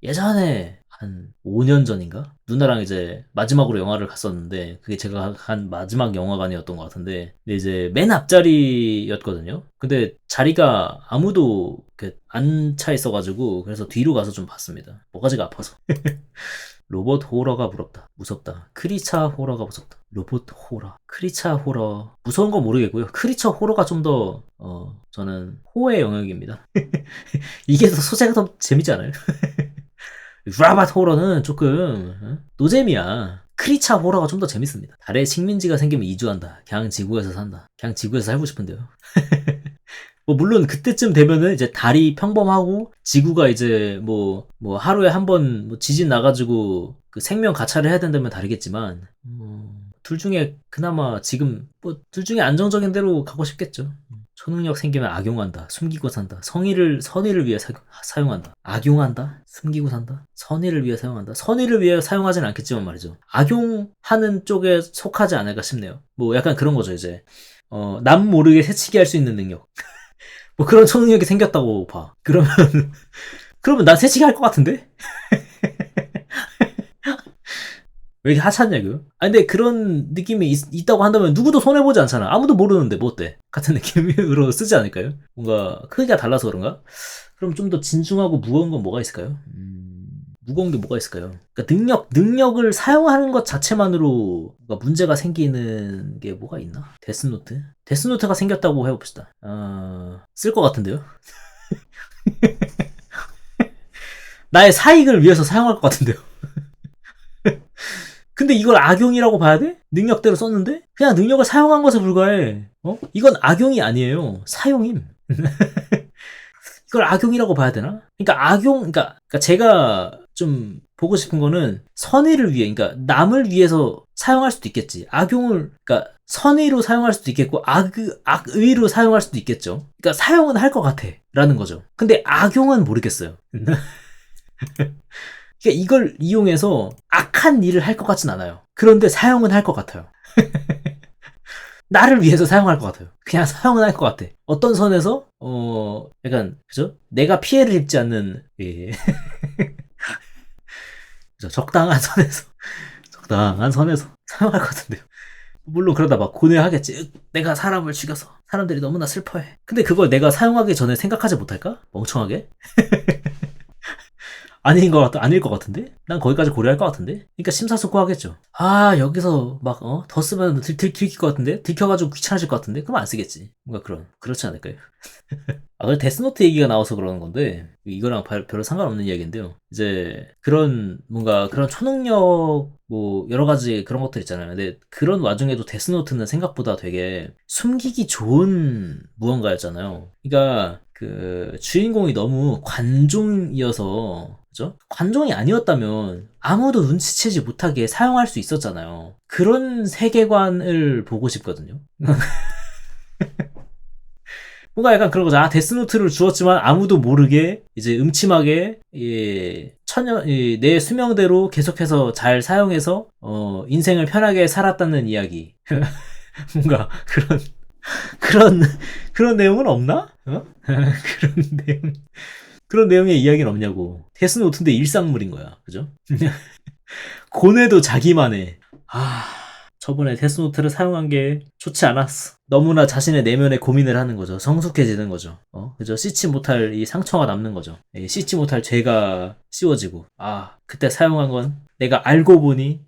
예전에 한 5년 전인가? 누나랑 이제 마지막으로 영화를 갔었는데 그게 제가 한 마지막 영화관이었던 것 같은데 근데 이제 맨 앞자리였거든요. 근데 자리가 아무도 안 차 있어가지고 그래서 뒤로 가서 좀 봤습니다. 모가지가 아파서. 로봇 호러가 부럽다. 무섭다. 크리처 호러가 무섭다. 로봇 호러. 크리처 호러. 무서운 건 모르겠고요. 크리처 호러가 좀 더, 저는 호의 영역입니다. 이게 더 소재가 더 재밌지 않아요? 라바트 호러는 조금, 노잼이야. 크리처 호러가 좀 더 재밌습니다. 달에 식민지가 생기면 이주한다. 그냥 지구에서 산다. 그냥 지구에서 살고 싶은데요. 뭐 물론 그때쯤 되면은 이제 달이 평범하고 지구가 이제 뭐 하루에 한 번 뭐 지진 나가지고 그 생명 가차를 해야 된다면 다르겠지만 둘 중에 그나마 지금 뭐 둘 중에 안정적인 대로 가고 싶겠죠. 초능력 생기면 악용한다. 숨기고 산다. 선의를 위해 사용한다. 악용한다. 숨기고 산다. 선의를 위해 사용한다. 선의를 위해 사용하진 않겠지만 말이죠. 악용하는 쪽에 속하지 않을까 싶네요. 뭐 약간 그런 거죠 이제. 남 모르게 새치기 할 수 있는 능력. 뭐 그런 초능력이 생겼다고 봐. 그러면 난 새치기 할 것 같은데? 왜 이렇게 하찮냐고요? 근데 그런 느낌이 있다고 한다면 누구도 손해보지 않잖아. 아무도 모르는데 뭐 어때? 같은 느낌으로 쓰지 않을까요? 뭔가 크기가 달라서 그런가? 그럼 좀 더 진중하고 무거운 건 뭐가 있을까요? 무거운 게 뭐가 있을까요? 그러니까 능력을 사용하는 것 자체만으로 뭔가 문제가 생기는 게 뭐가 있나? 데스노트? 데스노트가 생겼다고 해봅시다. 쓸 것 같은데요? 나의 사익을 위해서 사용할 것 같은데요? 근데 이걸 악용이라고 봐야 돼? 능력대로 썼는데? 그냥 능력을 사용한 것에 불과해. 이건 악용이 아니에요. 사용임. 이걸 악용이라고 봐야 되나? 그러니까 제가 좀 보고 싶은 거는 선의를 위해, 그러니까 남을 위해서 사용할 수도 있겠지. 그러니까 선의로 사용할 수도 있겠고, 악의로 사용할 수도 있겠죠. 그러니까 사용은 할 것 같아. 라는 거죠. 근데 악용은 모르겠어요. 그러니까 이걸 이용해서 악한 일을 할 것 같진 않아요. 그런데 사용은 할 것 같아요. 나를 위해서 사용할 것 같아요. 그냥 사용은 할 것 같아. 어떤 선에서 약간 그죠? 내가 피해를 입지 않는 예. 적당한 선에서 사용할 것 같은데요. 물론 그러다 막 고뇌하겠지. 내가 사람을 죽여서 사람들이 너무나 슬퍼해. 근데 그걸 내가 사용하기 전에 생각하지 못할까? 멍청하게? 아닐 것 같은데? 난 거기까지 고려할 것 같은데? 그러니까 심사숙고하겠죠. 여기서 막, 더 쓰면 들킬 것 같은데? 들켜가지고 귀찮아질 것 같은데? 그럼 안 쓰겠지. 뭔가 그렇지 않을까요? 그래 데스노트 얘기가 나와서 그러는 건데, 이거랑 별로 상관없는 이야기인데요. 이제, 그런 초능력, 뭐, 여러 가지 그런 것들 있잖아요. 근데 그런 와중에도 데스노트는 생각보다 되게 숨기기 좋은 무언가였잖아요. 그러니까, 그, 주인공이 너무 관종이어서, 그죠? 관종이 아니었다면 아무도 눈치채지 못하게 사용할 수 있었잖아요. 그런 세계관을 보고 싶거든요. 뭔가 약간 그런 거죠. 데스노트를 주었지만 아무도 모르게 이제 음침하게 내 수명대로 계속해서 잘 사용해서 인생을 편하게 살았다는 이야기. 뭔가 그런 내용은 없나? 그런 내용의 이야기는 없냐고. 데스노트인데 일상물인 거야. 그죠? 고뇌도 자기만의. 저번에 데스노트를 사용한 게 좋지 않았어. 너무나 자신의 내면에 고민을 하는 거죠. 성숙해지는 거죠. 그죠? 씻지 못할 이 상처가 남는 거죠. 씻지 못할 죄가 씌워지고. 그때 사용한 건 내가 알고 보니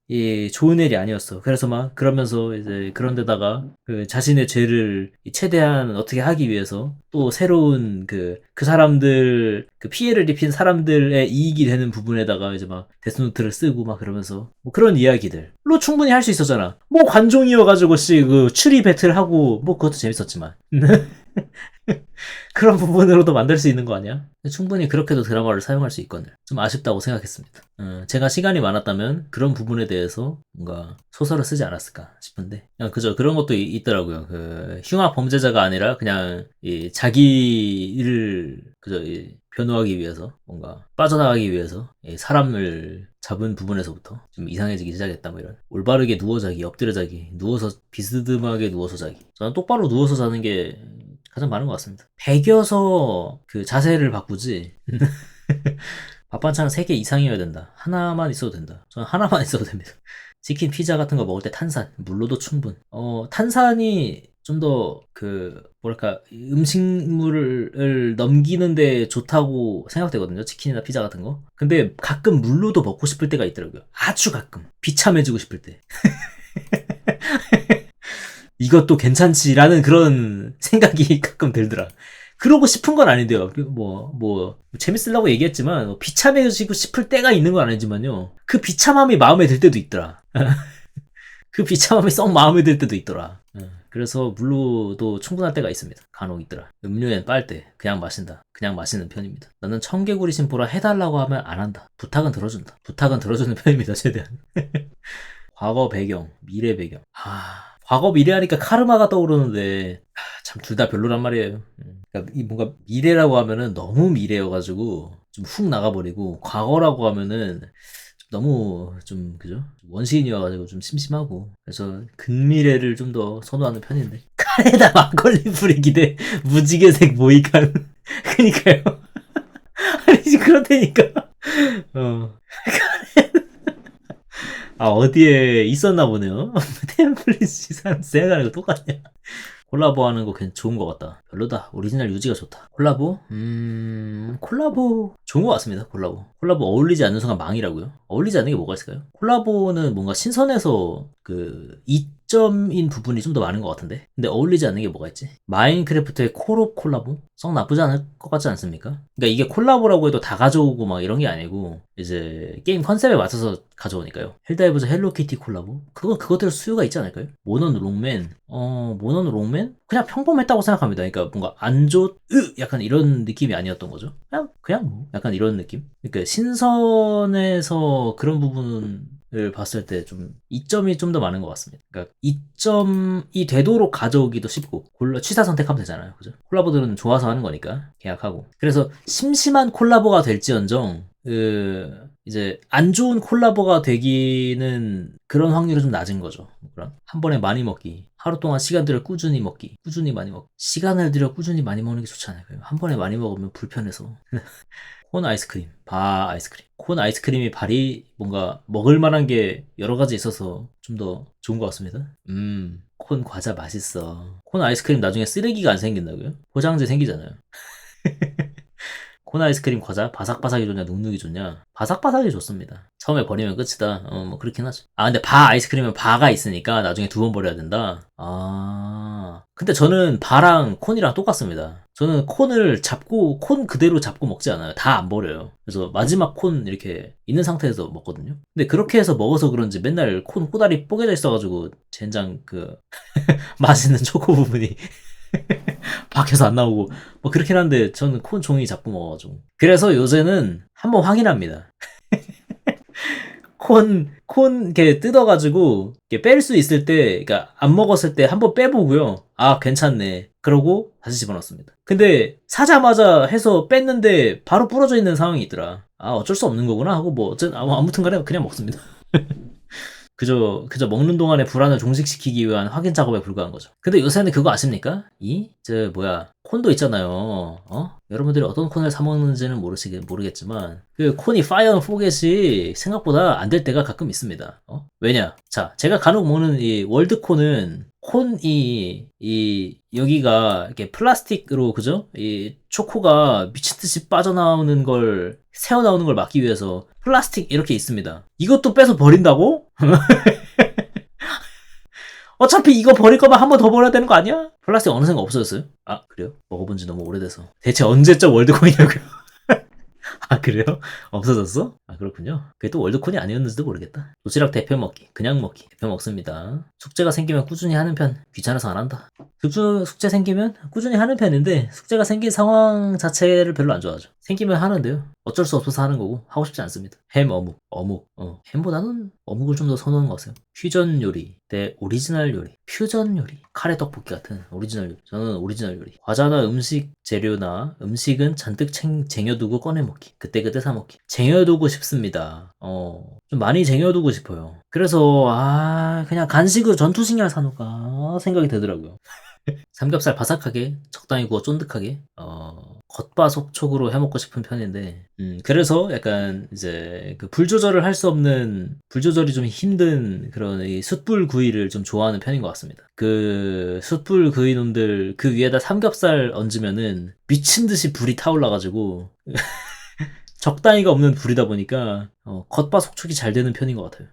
좋은 일이 아니었어. 그래서 막 그러면서 이제 그런데다가 그 자신의 죄를 최대한 어떻게 하기 위해서 또 새로운 그 사람들 그 피해를 입힌 사람들의 이익이 되는 부분에다가 이제 막 데스노트를 쓰고 막 그러면서 뭐 그런 이야기들로 충분히 할 수 있었잖아. 뭐 관종이어가지고 그 추리 배틀하고 뭐 그것도 재밌었지만. 그런 부분으로도 만들 수 있는 거 아니야? 충분히 그렇게도 드라마를 사용할 수 있거든요. 좀 아쉽다고 생각했습니다. 제가 시간이 많았다면 그런 부분에 대해서 뭔가 소설을 쓰지 않았을까 싶은데 그죠? 그런 것도 있더라고요. 그 흉악 범죄자가 아니라 그냥 자기를 그저 변호하기 위해서 뭔가 빠져나가기 위해서 사람을 잡은 부분에서부터 좀 이상해지기 시작했다 뭐 이런 올바르게 누워 자기 엎드려 자기 누워서 비스듬하게 누워서 자기 저는 똑바로 누워서 자는 게 가장 많은 것 같습니다. 배겨서 그 자세를 바꾸지 밥 반찬은 3개 이상이어야 된다. 하나만 있어도 된다. 저는 하나만 있어도 됩니다. 치킨, 피자 같은 거 먹을 때 탄산, 물로도 충분. 탄산이 좀 더 뭐랄까 음식물을 넘기는데 좋다고 생각되거든요. 치킨이나 피자 같은 거. 근데 가끔 물로도 먹고 싶을 때가 있더라고요. 아주 가끔. 비참해지고 싶을 때. 이것도 괜찮지라는 그런 생각이 가끔 들더라. 그러고 싶은 건 아닌데요. 재밌으려고 얘기했지만, 비참해지고 싶을 때가 있는 건 아니지만요. 그 비참함이 마음에 들 때도 있더라. 그 비참함이 썩 마음에 들 때도 있더라. 그래서 물로도 충분할 때가 있습니다. 간혹 있더라. 음료엔 빨대. 그냥 마신다. 그냥 마시는 편입니다. 나는 청개구리 심보라 해달라고 하면 안 한다. 부탁은 들어준다. 부탁은 들어주는 편입니다. 최대한. 과거 배경, 미래 배경. 과거 미래 하니까 카르마가 떠오르는데 참 둘 다 별로란 말이에요. 그러니까 뭔가 미래라고 하면은 너무 미래여가지고 좀 훅 나가버리고, 과거라고 하면은 너무 좀 그죠? 원시인이어가지고 좀 심심하고, 그래서 근미래를 좀 더 선호하는 편인데, 칼에다 막걸리 뿌리기 대 무지개색 모이칸. 그니까요. 아니 그렇다니까. 어디에 있었나 보네요. 템플릿이 사람 생각하는 거 똑같냐. 콜라보 하는 거 괜찮 좋은 것 같다. 별로다. 오리지널 유지가 좋다. 콜라보? 콜라보 좋은 것 같습니다. 콜라보 어울리지 않는 순간 망이라고요? 어울리지 않는 게 뭐가 있을까요? 콜라보는 뭔가 신선해서 이점인 부분이 좀 더 많은 것 같은데, 근데 어울리지 않는 게 뭐가 있지? 마인크래프트의 콜옵 콜라보? 썩 나쁘지 않을 것 같지 않습니까? 그러니까 이게 콜라보라고 해도 다 가져오고 막 이런 게 아니고, 이제 게임 컨셉에 맞춰서 가져오니까요. 헬다이브즈 헬로키티 콜라보? 그것대로 수요가 있지 않을까요? 모넌 롱맨? 모넌 롱맨? 그냥 평범했다고 생각합니다. 그러니까 뭔가 약간 이런 느낌이 아니었던 거죠. 그냥 약간 이런 느낌? 그러니까 신선해서 그런 부분을 봤을 때 좀 이점이 좀 더 많은 것 같습니다. 그러니까 이점이 되도록 가져오기도 쉽고, 취사 선택하면 되잖아요. 그죠? 콜라보들은 좋아서 하는 거니까 계약하고. 그래서 심심한 콜라보가 될지언정 이제 안 좋은 콜라보가 되기는 그런 확률이 좀 낮은 거죠. 그럼 한 번에 많이 먹기, 하루 동안 시간 들여 꾸준히 먹기, 꾸준히 많이 먹기. 시간을 들여 꾸준히 많이 먹는 게 좋잖아요. 한 번에 많이 먹으면 불편해서. 콘 아이스크림, 바 아이스크림. 콘 아이스크림이 발이 뭔가 먹을 만한 게 여러 가지 있어서 좀 더 좋은 것 같습니다. 콘 과자 맛있어. 콘 아이스크림 나중에 쓰레기가 안 생긴다고요? 포장재 생기잖아요. 콘 아이스크림 과자 바삭바삭이 좋냐 눅눅이 좋냐? 바삭바삭이 좋습니다. 처음에 버리면 끝이다. 뭐 그렇긴 하죠. 근데 바 아이스크림은 바가 있으니까 나중에 2번 버려야 된다. 근데 저는 바랑 콘이랑 똑같습니다. 저는 콘을 잡고 콘 그대로 잡고 먹지 않아요. 다 안 버려요. 그래서 마지막 콘 이렇게 있는 상태에서 먹거든요. 근데 그렇게 해서 먹어서 그런지 맨날 콘 꼬다리 뽀개져 있어가지고 젠장 맛있는 초코 부분이 밖에서 안 나오고 뭐 그렇긴 한데, 저는 콘 종이 잡고 먹어가지고. 그래서 요새는 한번 확인합니다. 콘 이렇게 뜯어가지고 뺄 수 있을 때, 그러니까 안 먹었을 때 한번 빼보고요. 괜찮네. 그러고 다시 집어넣습니다. 근데 사자마자 해서 뺐는데 바로 부러져 있는 상황이 있더라. 어쩔 수 없는 거구나 하고 아무튼 간에 그냥 먹습니다. 그저 먹는 동안에 불안을 종식시키기 위한 확인 작업에 불과한 거죠. 근데 요새는 그거 아십니까? 콘도 있잖아요. 여러분들이 어떤 콘을 사 먹는지는 모르겠지만, 콘이 파이어 포겟이 생각보다 안 될 때가 가끔 있습니다. 왜냐? 자, 제가 간혹 먹는 이 월드콘은 콘이 여기가 이렇게 플라스틱으로, 그죠? 이 초코가 미친 듯이 빠져나오는 걸, 새어나오는 걸 막기 위해서 플라스틱 이렇게 있습니다. 이것도 빼서 버린다고? 어차피 이거 버릴 거면 한 번 더 버려야 되는 거 아니야? 플라스틱 어느샌가 없어졌어요? 그래요? 먹어본 지 너무 오래돼서. 대체 언제적 월드콘이냐고요? 그래요? 없어졌어? 그렇군요. 그게 또 월드콘이 아니었는지도 모르겠다. 도시락 대표 먹기, 그냥 먹기. 대표 먹습니다. 숙제가 생기면 꾸준히 하는 편. 귀찮아서 안 한다. 숙제 생기면 꾸준히 하는 편인데, 숙제가 생긴 상황 자체를 별로 안 좋아하죠. 생기면 하는데요. 어쩔 수 없어서 하는 거고, 하고 싶지 않습니다. 햄, 어묵. 햄보다는 어묵을 좀 더 선호하는 것 같아요. 퓨전 요리 대 오리지널 요리. 퓨전 요리. 카레 떡볶이 같은 오리지널 요리. 저는 오리지널 요리. 과자나 음식 재료나 음식은 잔뜩 쟁여두고 꺼내 먹기. 그때그때 사 먹기. 쟁여두고 싶습니다. 좀 많이 쟁여두고 싶어요. 그래서 그냥 간식으로 전투식량 사놓을까 생각이 되더라고요. 삼겹살 바삭하게, 적당히 구워 쫀득하게, 겉바속촉으로 해먹고 싶은 편인데, 그래서 약간 이제 그 불 조절을 할 수 없는, 불 조절이 좀 힘든 그런 이 숯불 구이를 좀 좋아하는 편인 것 같습니다. 그 숯불 구이 놈들 그 위에다 삼겹살 얹으면은 미친 듯이 불이 타올라가지고 적당히가 없는 불이다 보니까 겉바속촉이 잘 되는 편인 것 같아요.